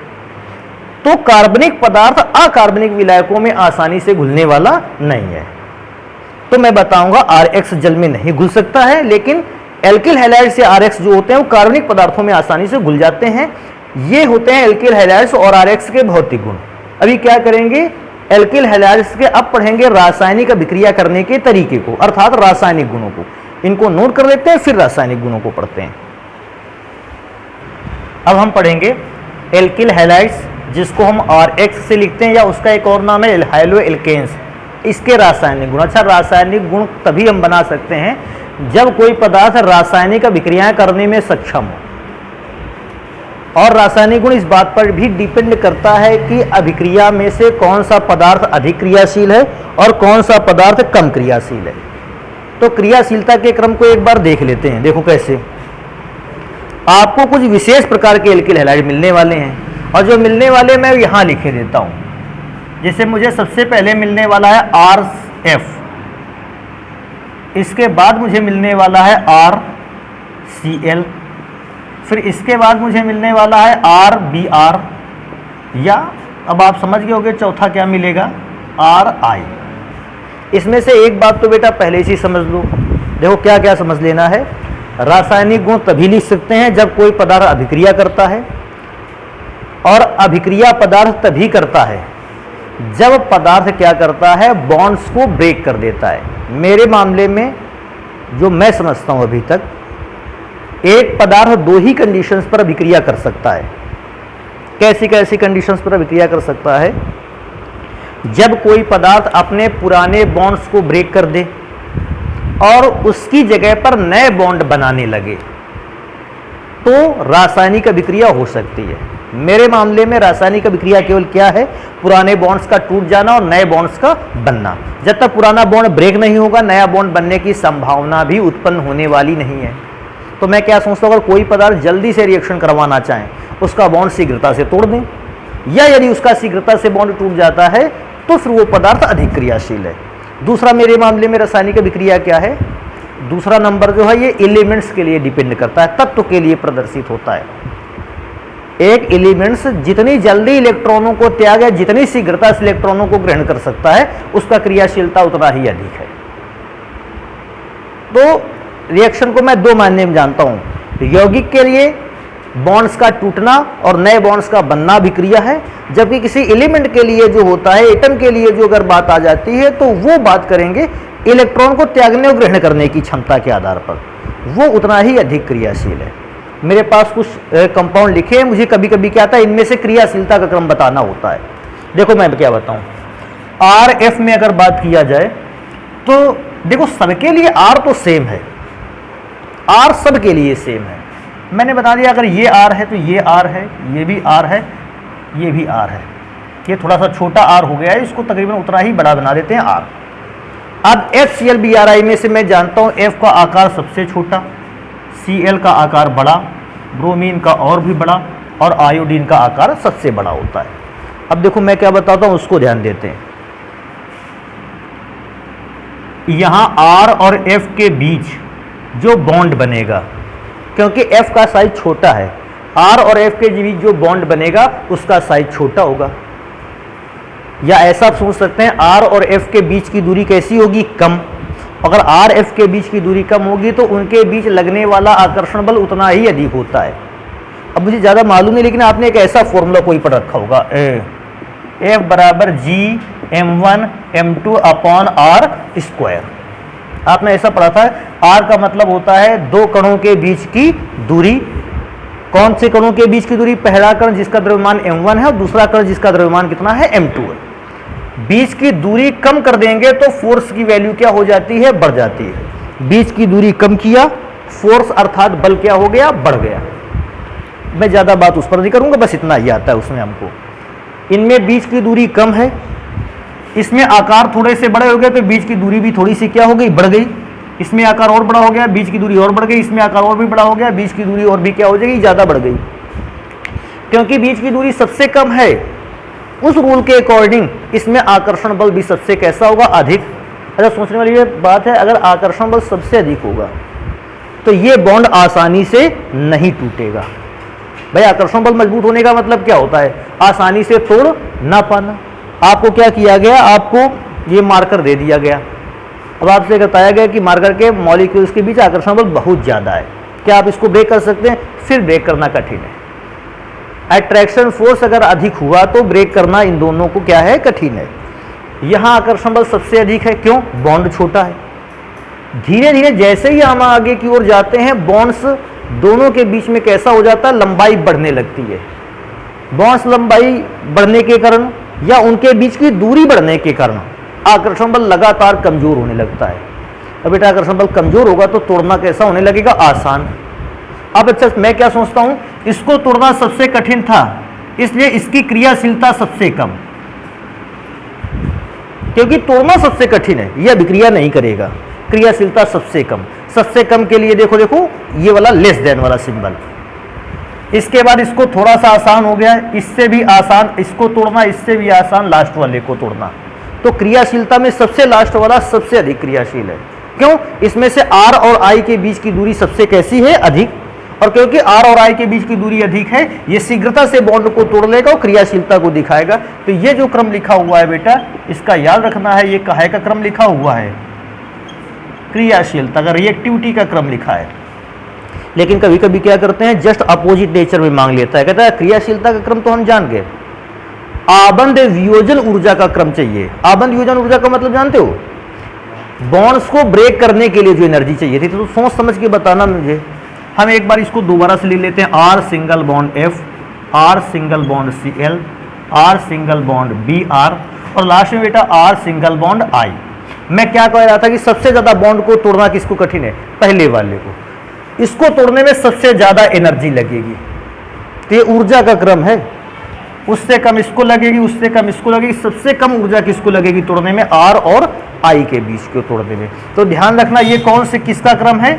तो कार्बनिक पदार्थ अकार्बनिक विलायकों में आसानी से घुलने वाला नहीं है। तो मैं बताऊंगा RX जल में नहीं घुल सकता है, लेकिन एल्किल हैलाइड से RX जो होते हैं वो कार्बनिक पदार्थों में आसानी से घुल जाते हैं। ये होते हैं एल्किल हैलाइड्स और RX के भौतिक गुण। अभी क्या करेंगे? एल्किल हैलाइड्स के अब पढ़ेंगे रासायनिक अभिक्रिया करने के तरीके को, अर्थात रासायनिक गुणों को। इनको नोट कर लेते हैं, फिर रासायनिक गुणों को पढ़ते हैं। अब हम पढ़ेंगे एल्किल हैलाइड्स, जिसको हम RX से लिखते हैं, या उसका एक और नाम है हैलो एल्केन्स। इसके रासायनिक गुण। अच्छा, रासायनिक गुण तभी हम बना सकते हैं जब कोई पदार्थ रासायनिक अभिक्रियाएं करने में सक्षम हो। और रासायनिक गुण इस बात पर भी डिपेंड करता है कि अभिक्रिया में से कौन सा पदार्थ अधिक क्रियाशील है और कौन सा पदार्थ कम क्रियाशील है। तो क्रियाशीलता के क्रम को एक बार देख लेते हैं। देखो कैसे, आपको कुछ विशेष प्रकार के एल्किल हैलाइड मिलने वाले हैं, और जो मिलने वाले मैं यहाँ लिखे देता हूँ। जैसे मुझे सबसे पहले मिलने वाला है RF, इसके बाद मुझे मिलने वाला है RCl, फिर इसके बाद मुझे मिलने वाला है RBr, या अब आप समझ गए होंगे चौथा क्या मिलेगा, Ri। इसमें से एक बात तो बेटा पहले से ही समझ लो। देखो क्या क्या समझ लेना है। रासायनिक गुण तभी लिख सकते हैं जब कोई पदार्थ अभिक्रिया करता है, और अभिक्रिया पदार्थ तभी करता है जब पदार्थ क्या करता है, बॉन्ड्स को ब्रेक कर देता है। मेरे मामले में जो मैं समझता हूं अभी तक, एक पदार्थ दो ही कंडीशंस पर अभिक्रिया कर सकता है। कैसी कैसी कंडीशंस पर अभिक्रिया कर सकता है? जब कोई पदार्थ अपने पुराने बॉन्ड्स को ब्रेक कर दे और उसकी जगह पर नए बॉन्ड बनाने लगे, तो रासायनिक अभिक्रिया हो सकती है। मेरे मामले में रासायनिक अभिक्रिया केवल क्या है, पुराने बॉन्ड्स का टूट जाना और नए बॉन्ड्स का बनना। जब तक पुराना बॉन्ड ब्रेक नहीं होगा, नया बॉन्ड बनने की संभावना भी उत्पन्न होने वाली नहीं है। तो मैं क्या सोचता हूँ, अगर कोई पदार्थ जल्दी से रिएक्शन करवाना चाहे, उसका बॉन्ड शीघ्रता से तोड़ दें, या यदि उसका शीघ्रता से बॉन्ड टूट जाता है तो फिर वो पदार्थ अधिक क्रियाशील है। दूसरा मेरे मामले में रासायनिक अभिक्रिया क्या है, दूसरा नंबर जो है ये एलिमेंट्स के लिए डिपेंड करता है, तत्व के लिए प्रदर्शित होता है। एक एलिमेंट्स जितनी जल्दी इलेक्ट्रॉनों को त्याग, जितनी शीघ्रता से इलेक्ट्रॉनों को ग्रहण कर सकता है, उसका क्रियाशीलता उतना ही अधिक है। तो रिएक्शन को मैं दो मायने में जानता हूं। यौगिक के लिए बॉन्ड्स का टूटना और नए बॉन्ड्स का बनना अभिक्रिया है, जबकि किसी एलिमेंट के लिए जो होता है, एटम के लिए जो अगर बात आ जाती है, तो वो बात करेंगे इलेक्ट्रॉन को त्यागने और ग्रहण करने की क्षमता के आधार पर, वो उतना ही अधिक क्रियाशील है। मेरे पास कुछ कंपाउंड लिखे हैं, मुझे कभी कभी क्या आता है, इनमें से क्रियाशीलता का क्रम बताना होता है। देखो मैं क्या बताऊं, RF में अगर बात किया जाए तो देखो सबके लिए R तो सेम है, R सबके लिए सेम है। मैंने बता दिया अगर ये R है तो ये R है, ये भी R है, ये भी R है। ये थोड़ा सा छोटा R हो गया है, इसको तकरीबन उतना ही बड़ा बना देते हैं R। अब FCl-Bri में से मैं जानता हूँ F का आकार सबसे छोटा, Cl का आकार बड़ा, ब्रोमीन का और भी बड़ा, और आयोडीन का आकार सबसे बड़ा होता है। अब देखो मैं क्या बताता हूँ, उसको ध्यान देते हैं। यहाँ R और F के बीच जो बॉन्ड बनेगा, क्योंकि F का साइज छोटा है, R और F के बीच जो बॉन्ड बनेगा उसका साइज छोटा होगा। या ऐसा आप सोच सकते हैं R और F के बीच की दूरी कैसी होगी, कम। अगर R F के बीच की दूरी कम होगी तो उनके बीच लगने वाला आकर्षण बल उतना ही अधिक होता है। अब मुझे ज़्यादा मालूम नहीं, लेकिन आपने एक ऐसा फॉर्मूला कोई पढ़ रखा होगा, F बराबर G(m1m2/r²). आपने ऐसा पढ़ा था। R का मतलब होता है दो कणों के बीच की दूरी। कौन से कणों के बीच की दूरी? पहला कण जिसका द्रव्यमान m1 है और दूसरा कण जिसका द्रव्यमान कितना है, m2 है। बीच की दूरी कम कर देंगे तो फोर्स की वैल्यू क्या हो जाती है, बढ़ जाती है। बीच की दूरी कम किया, फोर्स अर्थात बल क्या हो गया, बढ़ गया। मैं ज़्यादा बात उस पर नहीं करूँगा, बस इतना ही आता है उसमें हमको। इनमें बीच की दूरी कम है, इसमें आकार थोड़े से बड़े हो गए तो बीच की दूरी भी थोड़ी सी क्या हो गई, बढ़ गई। इसमें आकार और बड़ा हो गया, बीच की दूरी और बढ़ गई। इसमें आकार और भी बड़ा हो गया, बीच की दूरी और भी क्या हो जाएगी, ज़्यादा बढ़ गई। क्योंकि बीच की दूरी सबसे कम है, उस रूल के अकॉर्डिंग इसमें आकर्षण बल भी सबसे कैसा होगा, अधिक। अच्छा सोचने वाली ये बात है, अगर आकर्षण बल सबसे अधिक होगा तो ये बॉन्ड आसानी से नहीं टूटेगा। भाई आकर्षण बल मजबूत होने का मतलब क्या होता है, आसानी से तोड़ ना पाना। आपको क्या किया गया, आपको ये मार्कर दे दिया गया। अब आपसे बताया गया कि मार्कर के मॉलिक्यूल्स के बीच आकर्षण बल बहुत ज़्यादा है, क्या आप इसको ब्रेक कर सकते हैं? फिर ब्रेक करना कठिन है। अट्रैक्शन फोर्स अगर अधिक हुआ तो ब्रेक करना इन दोनों को क्या है, कठिन है। यहाँ आकर्षण बल सबसे अधिक है, क्यों? बॉन्ड छोटा है। धीरे धीरे जैसे ही हम आगे की ओर जाते हैं, बॉन्ड्स दोनों के बीच में कैसा हो जाता है, लंबाई बढ़ने लगती है। बॉन्ड्स लंबाई बढ़ने के कारण या उनके बीच की दूरी बढ़ने के कारण आकर्षण बल लगातार कमजोर होने लगता है। अब बेटा आकर्षण बल कमजोर होगा तो तोड़ना कैसा होने लगेगा, आसान। अब अच्छा मैं क्या सोचता हूं, इसको तोड़ना सबसे कठिन था, इसलिए इसकी क्रियाशीलता सबसे कम, क्योंकि तोड़ना सबसे कठिन है, यह अभिक्रिया नहीं करेगा। क्रियाशीलता सबसे कम, सबसे कम के लिए देखो देखो ये वाला लेस देन वाला सिंबल। इसके बाद इसको थोड़ा सा आसान हो गया, इससे भी आसान इसको तोड़ना, इससे भी आसान लास्ट वाले को तोड़ना। तो क्रियाशीलता में सबसे लास्ट वाला सबसे अधिक क्रियाशील है। क्यों? इसमें से R और I के बीच की दूरी सबसे कैसी है, अधिक। और क्योंकि R और I के बीच की दूरी अधिक है, ये शीघ्रता से बॉन्ड को तोड़ लेगा और क्रियाशीलता को दिखाएगा। तो ये जो क्रम लिखा हुआ है बेटा, इसका याद रखना है, ये काहे का क्रम लिखा हुआ है, क्रियाशीलता का, रिएक्टिविटी का क्रम लिखा है। लेकिन कभी कभी क्या करते हैं, जस्ट अपोजिट नेचर में मांग लेता है, कहता है क्रियाशीलता का क्रम तो हम जान गए, आबंध वियोजन ऊर्जा का क्रम चाहिए। आबंध वियोजन ऊर्जा का मतलब जानते हो, बॉन्ड्स को ब्रेक करने के लिए जो एनर्जी चाहिए थी। तो सोच समझ के बताना मुझे। हम एक बार इसको दोबारा से लिख लेते हैं, R single bond F, R single bond C L, R single bond B R, और लास्ट में बेटा आर सिंगल बॉन्ड आई। मैं क्या कह रहा था कि सबसे ज्यादा बॉन्ड को तोड़ना किसको कठिन है, पहले वाले को। इसको तोड़ने में सबसे ज्यादा एनर्जी लगेगी, तो ये ऊर्जा का क्रम है। उससे कम इसको लगेगी, उससे कम इसको लगेगी, सबसे कम ऊर्जा किसको लगेगी तोड़ने में, आर और आई के बीच को तोड़ने में। तो ध्यान रखना ये कौन से किसका क्रम है,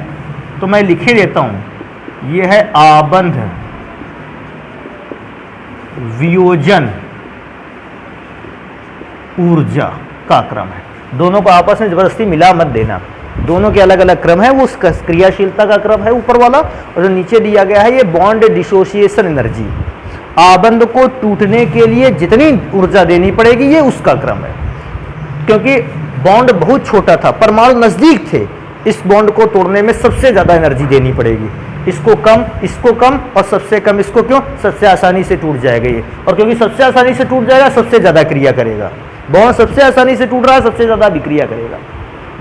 तो मैं लिखे देता हूं, ये है आबंध वियोजन ऊर्जा का क्रम है। दोनों को आपस में जबरदस्ती मिला मत देना, दोनों के अलग अलग क्रम है। वो क्रियाशीलता का क्रम है ऊपर वाला, और जो नीचे दिया गया है ये बॉन्ड डिसोसिएशन एनर्जी, आबंध को टूटने के लिए जितनी ऊर्जा देनी पड़ेगी ये उसका क्रम है। क्योंकि बॉन्ड बहुत छोटा था, परमाणु नजदीक थे, इस बॉन्ड को तोड़ने में सबसे ज्यादा एनर्जी देनी पड़ेगी। इसको कम और सबसे कम इसको, क्यों, सबसे आसानी से टूट जाएगा ये। और क्योंकि सबसे आसानी से टूट जाएगा, सबसे ज्यादा क्रिया करेगा। बॉन्ड सबसे आसानी से टूट रहा है, सबसे ज्यादा अभिक्रिया करेगा।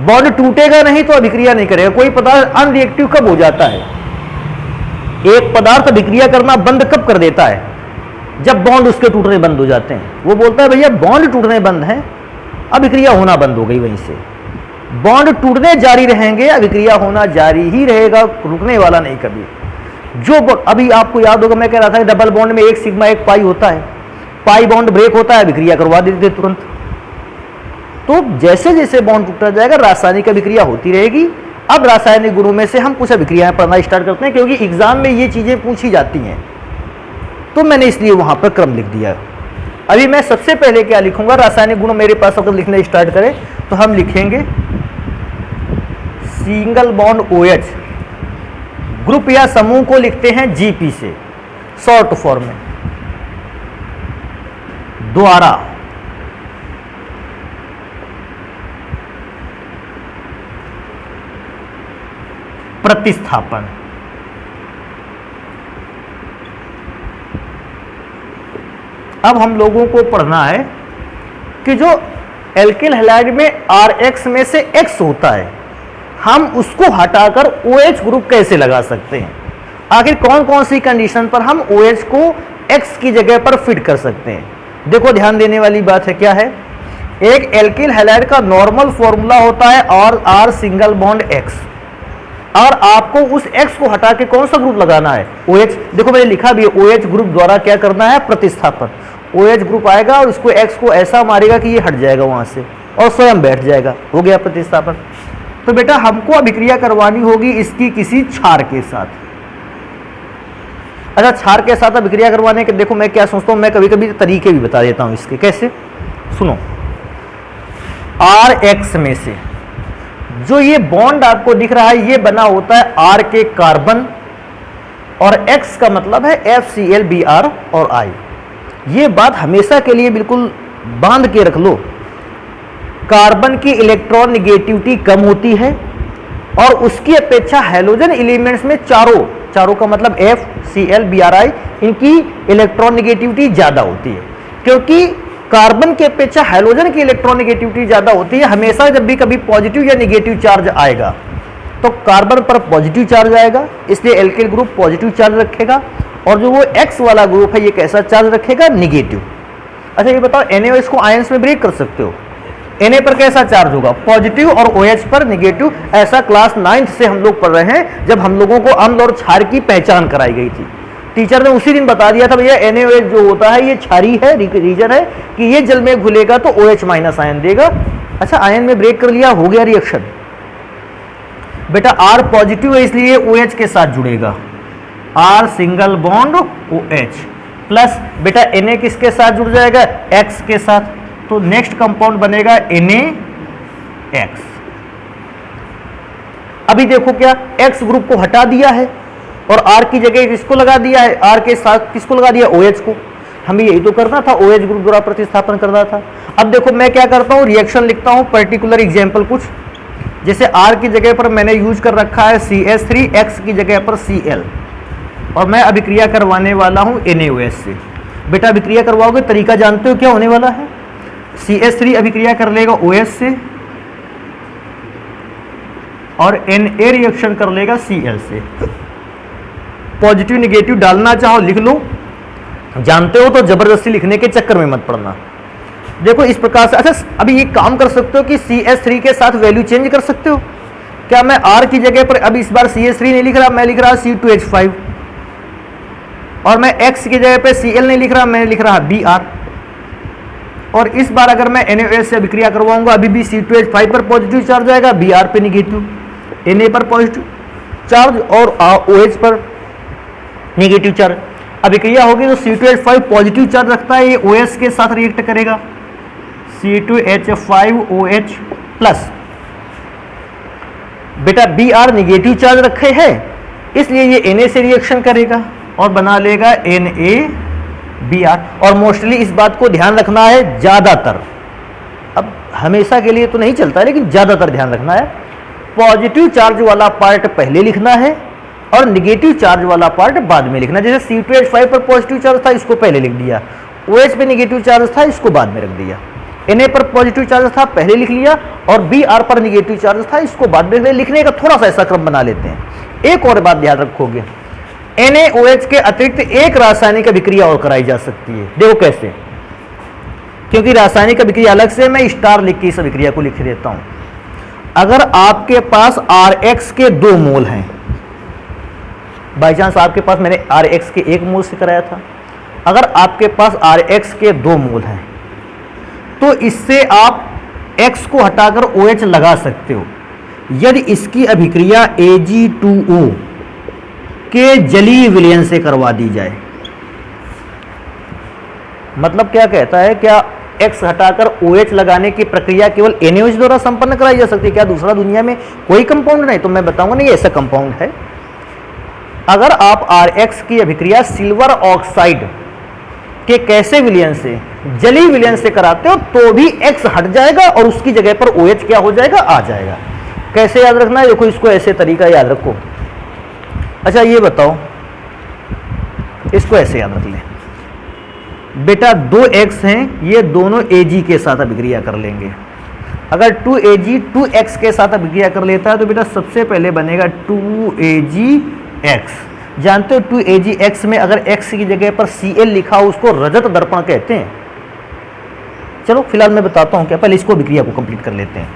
बॉन्ड टूटेगा नहीं तो अभिक्रिया नहीं करेगा। कोई पदार्थ अनरिएक्टिव कब हो जाता है, एक पदार्थ अभिक्रिया करना बंद कब कर देता है, जब बॉन्ड उसके टूटने बंद हो जाते हैं। वो बोलता है भैया बॉन्ड टूटने बंद है, अभिक्रिया होना बंद हो गई। वहीं से बॉन्ड टूटने जारी रहेंगे, अभिक्रिया होना जारी ही रहेगा, रुकने वाला नहीं कभी। जो अभी आपको याद होगा, मैं कह रहा था डबल बॉन्ड में एक सिग्मा एक पाई होता है, पाई बॉन्ड ब्रेक होता है, अभिक्रिया करवा देते तुरंत। तो जैसे जैसे बॉन्ड टूटता जाएगा, रासायनिक अभिक्रिया होती रहेगी। अब रासायनिक गुणों में से हम कुछ अभिक्रियाएं पढ़ना स्टार्ट करते हैं, क्योंकि एग्जाम में ये चीजें पूछी जाती हैं, तो मैंने इसलिए वहां पर क्रम लिख दिया। अभी मैं सबसे पहले क्या लिखूंगा, रासायनिक गुण मेरे पास अगर लिखना स्टार्ट करें तो हम लिखेंगे सिंगल बॉन्ड OH, ग्रुप या समूह को लिखते हैं GP से, शॉर्ट फॉर्म में, द्वारा प्रतिस्थापन। अब हम लोगों को पढ़ना है कि जो एल्किल हैलाइड में RX में से X होता है, हम उसको हटाकर OH ग्रुप कैसे लगा सकते हैं। आखिर कौन कौन सी कंडीशन पर हम OH को X की जगह पर फिट कर सकते हैं। देखो ध्यान देने वाली बात है, क्या है, एक एल्किल हैलाइड का नॉर्मल फॉर्मूला होता है और R सिंगल बॉन्ड X, और आपको उस X को हटा के कौन सा ग्रुप लगाना है, OH। देखो मैंने लिखा भी है, OH ग्रुप द्वारा क्या करना है, प्रतिस्थापन। OH ग्रुप आएगा और इसको X को ऐसा मारेगा कि ये हट जाएगा वहां से और स्वयं बैठ जाएगा, हो गया प्रतिस्थापन। तो बेटा हमको अभिक्रिया करवानी होगी इसकी किसी क्षार के साथ। अच्छा, क्षार के साथ अभिक्रिया करवाने के, देखो मैं क्या सोचता हूं, मैं कभी कभी तरीके भी बता देता हूं इसके, कैसे, सुनो। RX में से जो ये बॉन्ड आपको दिख रहा है, ये बना होता है R के कार्बन, और X का मतलब है FClBr और I। ये बात हमेशा के लिए बिल्कुल बांध के रख लो, कार्बन की इलेक्ट्रॉन निगेटिविटी कम होती है, और उसकी अपेक्षा हैलोजन एलिमेंट्स में चारों का मतलब FClBri, इनकी इलेक्ट्रॉन निगेटिविटी ज्यादा होती है। क्योंकि कार्बन की अपेक्षा हैलोजन की इलेक्ट्रॉन निगेटिविटी ज्यादा होती है। हमेशा जब भी कभी पॉजिटिव या निगेटिव चार्ज आएगा तो कार्बन पर पॉजिटिव चार्ज आएगा, इसलिए एल्किल ग्रुप पॉजिटिव चार्ज रखेगा, और जो वो X वाला ग्रुप है ये कैसा चार्ज रखेगा, निगेटिव। अच्छा ये बताओ, NaOH को आयंस में ब्रेक कर सकते हो, Na पर कैसा चार्ज होगा, पॉजिटिव, और OH पर निगेटिव। ऐसा क्लास 9th से हम लोग पढ़ रहे हैं, जब हम लोगों को अम्ल और क्षार की पहचान कराई गई थी। टीचर ने उसी दिन बता दिया था भैया NaOH जो होता है ये क्षारीय है, रीजन है कि ये जल में घुलेगा तो OH माइनस आयन देगा। अच्छा, आयन में ब्रेक कर लिया, हो गया रिएक्शन। बेटा R पॉजिटिव है इसलिए OH के साथ जुड़ेगा, R single bond OH plus, बेटा Na किसके साथ जुड़ जाएगा, X के साथ, तो नेक्स्ट कंपाउंड बनेगा NaX। अभी देखो क्या, X ग्रुप को हटा दिया है, और R की जगह किसको लगा दिया है, R के साथ किसको लगा दिया, OH को। हमें यही तो करना था, OH ग्रुप द्वारा प्रतिस्थापन करना था। अब देखो मैं क्या करता हूँ, रिएक्शन लिखता हूँ, पर्टिकुलर एग्जाम्पल कुछ, जैसे R की जगह पर मैंने यूज कर रखा है CH3, X की जगह पर Cl, और मैं अभिक्रिया करवाने वाला हूँ NaOH से। बेटा अभिक्रिया करवाओगे, तरीका जानते हो क्या होने वाला है, CH3 अभिक्रिया कर लेगा OH से और Na रिएक्शन कर लेगा Cl से। पॉजिटिव निगेटिव डालना चाहो लिख लो, जानते हो तो जबरदस्ती लिखने के चक्कर में मत पड़ना। देखो इस प्रकार से, अच्छा अभी ये काम कर सकते हो कि CH3 के साथ वैल्यू चेंज कर सकते हो क्या। मैं R की जगह पर अब इस बार CH3 नहीं लिख रहा, मैं लिख रहा C2H5, और मैं X की जगह पे Cl नहीं लिख रहा, मैं लिख रहा Br। और इस बार अगर मैं NaOH से अभिक्रिया करवाऊंगा, अभी भी C2H5 पर पॉजिटिव चार्ज आएगा, Br पे निगेटिव, Na पर पॉजिटिव चार्ज और OH पर निगेटिव चार्ज। अभिक्रिया होगी तो C2H5 पॉजिटिव चार्ज रखता है, ये OH के साथ रिएक्ट करेगा, C2H5OH प्लस। बेटा Br निगेटिव चार्ज रखे है, इसलिए ये Na से रिएक्शन करेगा और बना लेगा NaBr। और मोस्टली इस बात को ध्यान रखना है, ज़्यादातर, अब हमेशा के लिए तो नहीं चलता लेकिन ज़्यादातर ध्यान रखना है, पॉजिटिव चार्ज वाला पार्ट पहले लिखना है और निगेटिव चार्ज वाला पार्ट बाद में लिखना। जैसे C2H5 पर पॉजिटिव चार्ज था, इसको पहले लिख दिया, OH पे निगेटिव चार्ज था, इसको बाद में रख दिया, Na पर पॉजिटिव चार्ज था पहले लिख लिया, और Br पर निगेटिव चार्ज था, इसको बाद में लिखने का थोड़ा सा ऐसा क्रम बना लेते हैं। एक और बात ध्यान रखोगे, NaOH के अतिरिक्त एक रासायनिक अभिक्रिया और कराई जा सकती है। देखो कैसे, क्योंकि रासायनिक अभिक्रिया अलग से, मैं स्टार लिख के इस अभिक्रिया को लिख देता हूं। अगर आपके पास Rx के 2 मोल हैं, बाई चांस आपके पास, मैंने Rx के 1 मोल से कराया था, अगर आपके पास Rx के 2 मोल हैं तो इससे आप X को हटाकर OH लगा सकते हो। यदि इसकी अभिक्रिया Ag2O के जलीय विलयन से करवा दी जाए, मतलब क्या कहता है, क्या X हटाकर OH लगाने की प्रक्रिया केवल NaOH द्वारा संपन्न कराई जा सकती है क्या, दूसरा दुनिया में कोई कंपाउंड नहीं? तो मैं बताऊंगा नहीं, ऐसा कंपाउंड है। अगर आप Rx की अभिक्रिया सिल्वर ऑक्साइड के कैसे विलयन से, जलीय विलयन से कराते हो, तो भी X हट जाएगा और उसकी जगह पर OH क्या हो जाएगा, आ जाएगा। कैसे याद रखना है, देखो इसको ऐसे तरीका याद रखो। अच्छा ये बताओ, इसको ऐसे याद रख ले, बेटा 2x हैं, ये दोनों Ag के साथ अभिक्रिया कर लेंगे। अगर 2Ag 2x के साथ अभिक्रिया कर लेता है तो बेटा सबसे पहले बनेगा 2AgX। जानते हो 2AgX में अगर X की जगह पर Cl लिखा हो, उसको रजत दर्पण कहते हैं। चलो फिलहाल मैं बताता हूँ क्या, पहले इसको अभिक्रिया को कंप्लीट कर लेते हैं।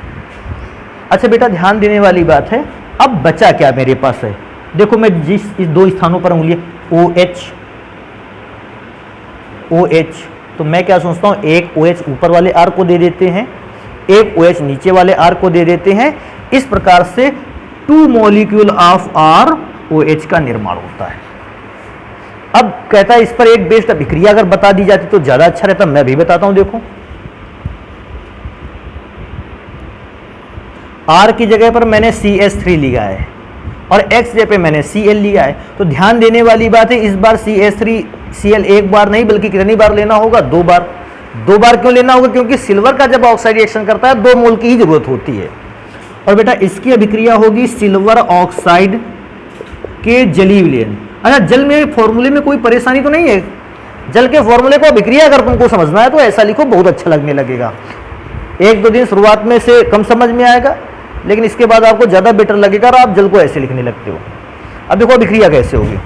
अच्छा बेटा ध्यान देने वाली बात है, अब बचा क्या मेरे पास है, देखो मैं इस 2 स्थानों पर उंगली OH, तो मैं क्या सोचता हूँ, एक OH ऊपर वाले R को दे देते हैं, एक OH नीचे वाले R को दे देते हैं। इस प्रकार से 2 मॉलिक्यूल ऑफ ROH का निर्माण होता है। अब कहता है इस पर एक बेस्ड अभिक्रिया अगर बता दी जाती तो ज्यादा अच्छा रहता, मैं भी बताता हूं। देखो R की जगह पर मैंने CH3 लिया है और X जगह पे मैंने Cl लिया है, तो ध्यान देने वाली बात है, इस बार CH3Cl एक बार नहीं बल्कि कितनी बार लेना होगा, 2 बार। 2 बार क्यों लेना होगा, क्योंकि सिल्वर का जब ऑक्साइड रिएक्शन करता है 2 मोल की ही जरूरत होती है। और बेटा इसकी अभिक्रिया होगी सिल्वर ऑक्साइड के जलीय विलयन। अच्छा जल में फॉर्मूले में कोई परेशानी तो नहीं है, जल के फॉर्मूले को अभिक्रिया अगर तुमको समझना है तो ऐसा लिखो, बहुत अच्छा लगने लगेगा। 1-2 दिन शुरुआत में से कम समझ में आएगा, लेकिन इसके बाद आपको ज्यादा बेटर लगेगा और आप जल को ऐसे लिखने लगते हो। अब देखो अभिक्रिया कैसे होगी,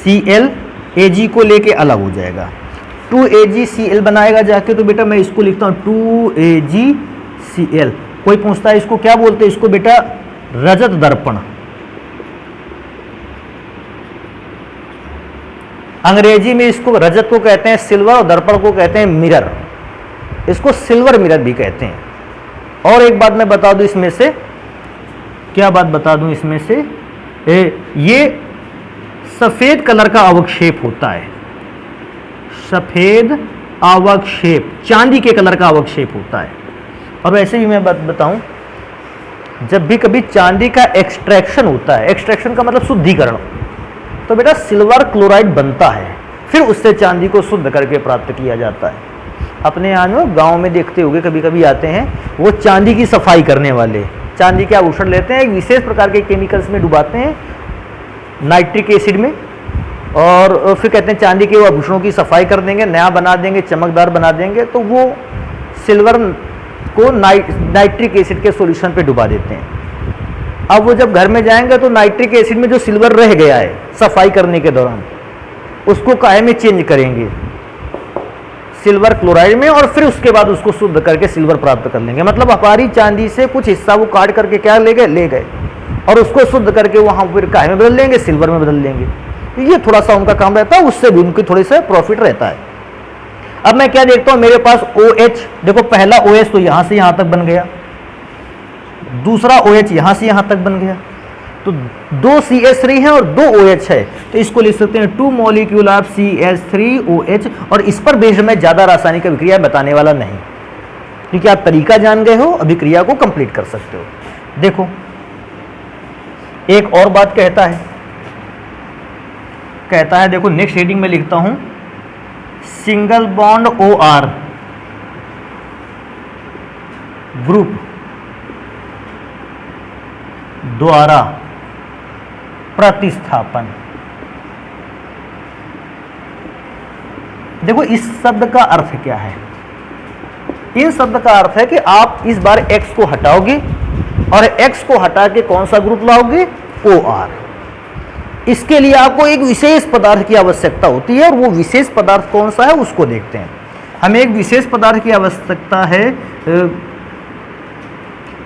Cl Ag को लेके अलग हो जाएगा, 2AgCl बनाएगा जाके, तो बेटा मैं इसको लिखता हूं 2AgCl। कोई पूछता है इसको क्या बोलते हैं, इसको बेटा रजत दर्पण, अंग्रेजी में इसको रजत को कहते हैं सिल्वर और दर्पण को कहते हैं मिरर, इसको सिल्वर मिरर भी कहते हैं। और एक बात मैं बता दूं इसमें से, क्या बात बता दूं इसमें से, ये सफेद कलर का अवक्षेप होता है, सफेद अवक्षेप, चांदी के कलर का अवक्षेप होता है। और वैसे भी मैं बात बताऊं, जब भी कभी चांदी का एक्सट्रैक्शन होता है, एक्सट्रैक्शन का मतलब शुद्धिकरण, तो बेटा सिल्वर क्लोराइड बनता है, फिर उससे चांदी को शुद्ध करके प्राप्त किया जाता है। अपने यहाँ गांव में देखते होंगे कभी कभी आते हैं वो चांदी की सफाई करने वाले, चांदी के आभूषण लेते हैं, एक विशेष प्रकार के केमिकल्स में डुबाते हैं, नाइट्रिक एसिड में, और फिर कहते हैं चांदी के वो आभूषणों की सफाई कर देंगे, नया बना देंगे, चमकदार बना देंगे। तो वो सिल्वर को नाइट्रिक एसिड के सॉल्यूशन पे डुबा देते हैं। अब वो जब घर में जाएंगे तो नाइट्रिक एसिड में जो सिल्वर रह गया है सफाई करने के दौरान, उसको काहे में चेंज करेंगे, सिल्वर क्लोराइड में, और फिर उसके बाद उसको शुद्ध करके सिल्वर प्राप्त कर लेंगे। मतलब हमारी चांदी से कुछ हिस्सा वो काट करके क्या ले गए और उसको शुद्ध करके वहाँ फिर काहे में बदल लेंगे, सिल्वर में बदल लेंगे। ये थोड़ा सा उनका काम रहता है, उससे भी उनकी थोड़ी सा प्रॉफिट रहता है। अब मैं क्या देखता हूँ, मेरे पास OH, देखो पहला OH तो यहाँ से यहाँ तक बन गया, दूसरा OH यहाँ से यहाँ तक बन गया, तो 2 CH3 है और 2 OH है, तो इसको लिख सकते हैं 2 मॉलिक्यूल ऑफ CH3OH। और इस पर बेस्ड में ज़्यादा रासायनिक अभिक्रिया बताने वाला नहीं, क्योंकि आप तरीका जान गए हो, अभिक्रिया को कंप्लीट कर सकते हो। देखो एक और बात कहता है, देखो नेक्स्ट हेडिंग में लिखता हूं, सिंगल बॉन्ड OR ग्रुप द्वारा प्रतिस्थापन। देखो इस शब्द का अर्थ क्या है, इन शब्द का अर्थ है कि आप इस बार X को हटाओगे और X को हटा के कौन सा ग्रुप लाओगे, OR। इसके लिए आपको एक विशेष पदार्थ की आवश्यकता होती है, और वो विशेष पदार्थ कौन सा है उसको देखते हैं। हमें एक विशेष पदार्थ की आवश्यकता है,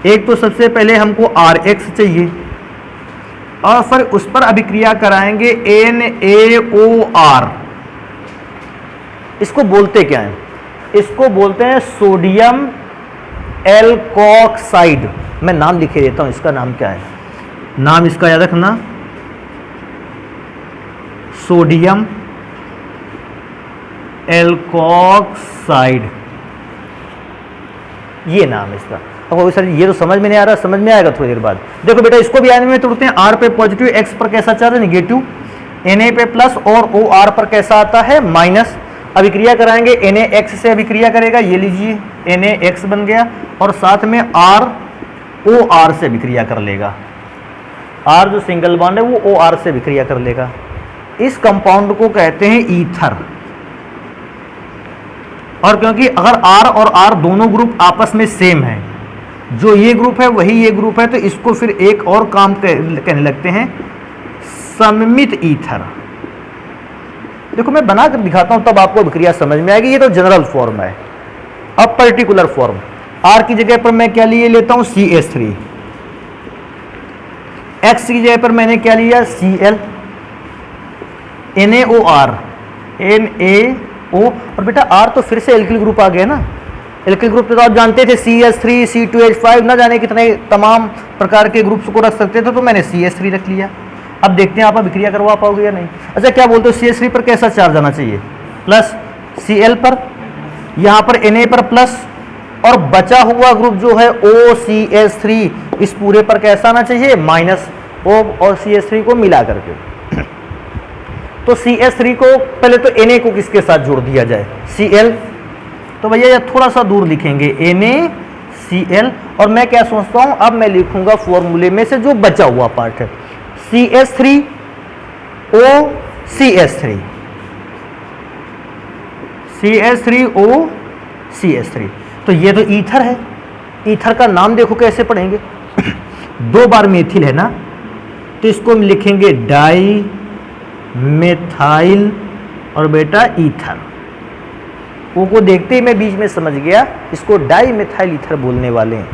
एक तो सबसे पहले हमको RH चाहिए, और फिर उस पर अभिक्रिया कराएंगे NaOR। इसको बोलते क्या है, इसको बोलते हैं सोडियम एल्कोक्साइड। मैं नाम लिखे देता हूं, इसका नाम क्या है, नाम इसका याद रखना, सोडियम एल्कोक्साइड, ये नाम है इसका। अब सर ये तो समझ में नहीं आ रहा, समझ में आएगा थोड़ी देर बाद। देखो बेटा इसको भी आने में तोड़ते हैं, R पे पॉजिटिव, X पर कैसा चार्ज नेगेटिव, Na पे प्लस और OR पर कैसा आता है माइनस। अभिक्रिया कराएंगे, NaX से अभिक्रिया करेगा, ये लीजिए NaX बन गया, और साथ में ROR से अभिक्रिया कर लेगा। R जो सिंगल बॉन्ड है वो OR से अभिक्रिया कर लेगा। इस कंपाउंड को कहते हैं ईथर। और क्योंकि अगर R और R दोनों ग्रुप आपस में सेम है, जो ये ग्रुप है वही ये ग्रुप है, तो इसको फिर एक और काम कहने लगते हैं, सममित ईथर। देखो मैं बना कर दिखाता हूं तब आपको अभिक्रिया समझ में आएगी। ये तो जनरल फॉर्म है। अब पर्टिकुलर फॉर्म, R की जगह पर मैं क्या लिए लेता हूं, CH3। X की जगह पर मैंने क्या लिया, Cl। NaOR, NaO, और बेटा R तो फिर से एल्किल ग्रुप आ गया ना। एल्किल ग्रुप तो आप जानते थे CH3, C2H5, ना जाने कितने तमाम प्रकार के ग्रुप्स को रख सकते थे, तो मैंने CH3 रख लिया। अब देखते हैं आप अभिक्रिया करवा पाओगे या नहीं। अच्छा क्या बोलते हो, CH3 पर कैसा चार्ज आना चाहिए, प्लस, Cl पर, यहाँ पर Na पर प्लस, और बचा हुआ ग्रुप जो है OCH3, इस पूरे पर कैसा आना चाहिए, माइनस। O और CH3 को मिला करके, तो CH3 को पहले तो Na को किसके साथ जोड़ दिया जाए, Cl। तो भैया थोड़ा सा दूर लिखेंगे NaCl, और मैं क्या सोचता हूं, अब मैं लिखूंगा फॉर्मूले में से जो बचा हुआ पार्ट है, CH3OCH3, CH3OCH3। तो ये तो ईथर है। ईथर का नाम देखो कैसे पढ़ेंगे, 2 बार मेथिल है ना, तो इसको हम लिखेंगे डाई मेथाइल, और बेटा ईथर। वो को देखते ही मैं बीच में समझ गया, इसको डाई मेथाइल ईथर बोलने वाले हैं।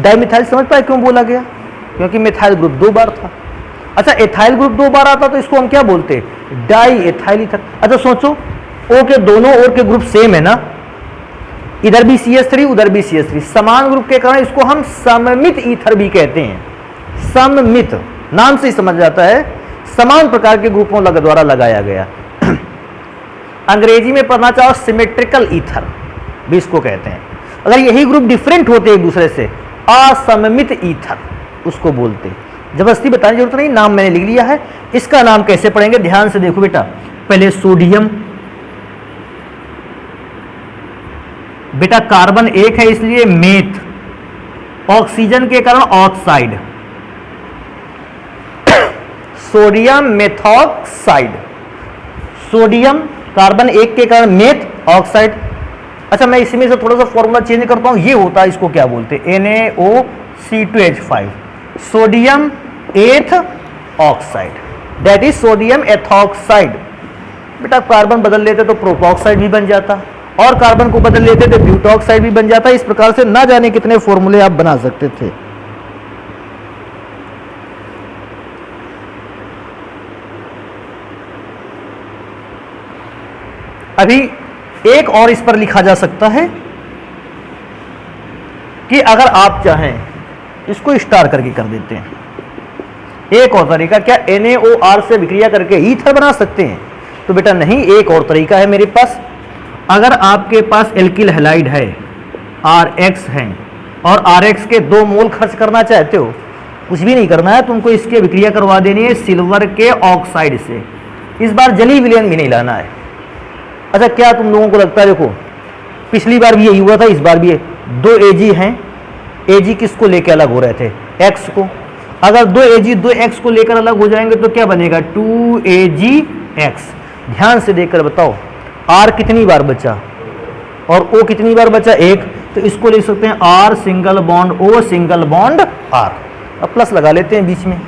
डाई मेथाइल समझ पाए क्यों बोला गया, क्योंकि मेथाइल ग्रुप 2 बार था। अच्छा एथाइल ग्रुप 2 बार आता तो इसको हम क्या बोलते, डाई एथाइल ईथर। अच्छा सोचो, O के दोनों ओर के ग्रुप सेम है ना, इधर भी CH3 उधर भी CH3, समान ग्रुप के कारण इसको हम सममित ईथर भी कहते हैं। सममित नाम से ही समझ जाता है, समान प्रकार के ग्रुपों द्वारा लगाया गया। अंग्रेजी में पढ़ना चाहो सिमेट्रिकल ईथर भी इसको कहते हैं। अगर यही ग्रुप डिफरेंट होते एक दूसरे से असममित ईथर उसको बोलते हैं। जबरदस्ती बताने की जरूरत नहीं, नाम मैंने लिख लिया है। इसका नाम कैसे पढ़ेंगे, ध्यान से देखो बेटा। पहले सोडियम, बेटा कार्बन एक है इसलिए मेथ, ऑक्सीजन के कारण oxide, sodium methoxide, sodium carbon एक के कारण मेथ ऑक्साइड। अच्छा मैं इसमें से थोड़ा सा फॉर्मूला चेंज करता हूं, ये होता है, इसको क्या बोलते हैं, NaOC2H5, सोडियम एथ oxide, that is sodium ethoxide. बेटा कार्बन बदल लेते तो प्रोपॉक्साइड भी बन जाता, और कार्बन को बदल लेते तो ब्यूटॉक्साइड भी बन जाता। इस प्रकार से ना जाने कितने फॉर्मूले आप बना सकते थे। अभी एक और इस पर लिखा जा सकता है कि अगर आप चाहें इसको स्टार करके कर देते हैं। एक और तरीका, क्या NaOR से विक्रिया करके ईथर बना सकते हैं? तो बेटा नहीं, एक और तरीका है मेरे पास। अगर आपके पास एल्किल हैलाइड है, RX है, और RX के 2 मोल खर्च करना चाहते हो, कुछ भी नहीं करना है, तुमको इसके विक्रिया करवा देनी है सिल्वर के ऑक्साइड से। इस बार जली विलयन भी नहीं लाना है। अच्छा क्या तुम लोगों को लगता है, देखो पिछली बार भी यही हुआ था, इस बार भी 2 Ag हैं, Ag किसको लेकर अलग हो रहे थे, X को। अगर 2 Ag 2 X को लेकर अलग हो जाएंगे तो क्या बनेगा, 2AgX। ध्यान से देखकर बताओ, R कितनी बार बचा और O कितनी बार बचा, 1, तो इसको लिख सकते हैं R single bond O single bond R। अब प्लस लगा लेते हैं बीच में।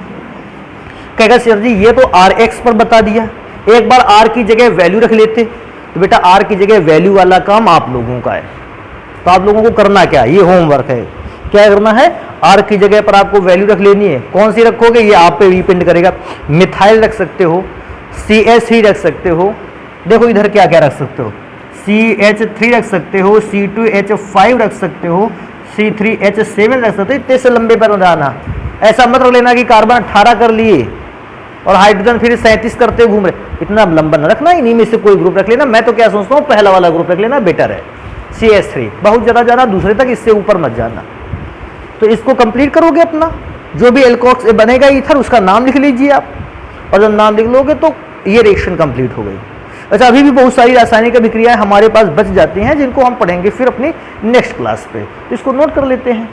कहेगा सर जी ये तो RX पर बता दिया, एक बार R की जगह वैल्यू रख लेते। तो बेटा R की जगह वैल्यू वाला काम आप लोगों का है, तो आप लोगों को करना क्या, ये होमवर्क है, क्या करना है, R की जगह पर आपको वैल्यू रख लेनी है। कौन सी रखोगे ये आप पे डिपेंड करेगा। मिथाइल रख सकते हो, CH3 रख सकते हो, देखो इधर क्या क्या रख सकते हो, CH3 रख सकते हो, C2H5 रख सकते हो, C3H7 रख सकते हो। इतने से लंबे पर जाना, ऐसा मत रख लेना कि कार्बन 18 कर लिए और हाइड्रोजन फिर 37 करते घूम रहे, इतना लंबा न रखना, इन्हीं में से कोई ग्रुप रख लेना। मैं तो क्या सोचता हूँ पहला वाला ग्रुप रख लेना बेटर है, CH3। बहुत ज़्यादा जाना दूसरे तक, इससे ऊपर मत जाना। तो इसको कंप्लीट करोगे अपना, जो भी एल्कोक्स बनेगा ईथर उसका नाम लिख लीजिए आप, और जब नाम लिख लोगे तो ये रिएक्शन कंप्लीट हो गई। अच्छा अभी भी बहुत सारी रासायनिक अभिक्रियाएं हमारे पास बच जाती हैं जिनको हम पढ़ेंगे फिर अपनी नेक्स्ट क्लास पे, तो इसको नोट कर लेते हैं।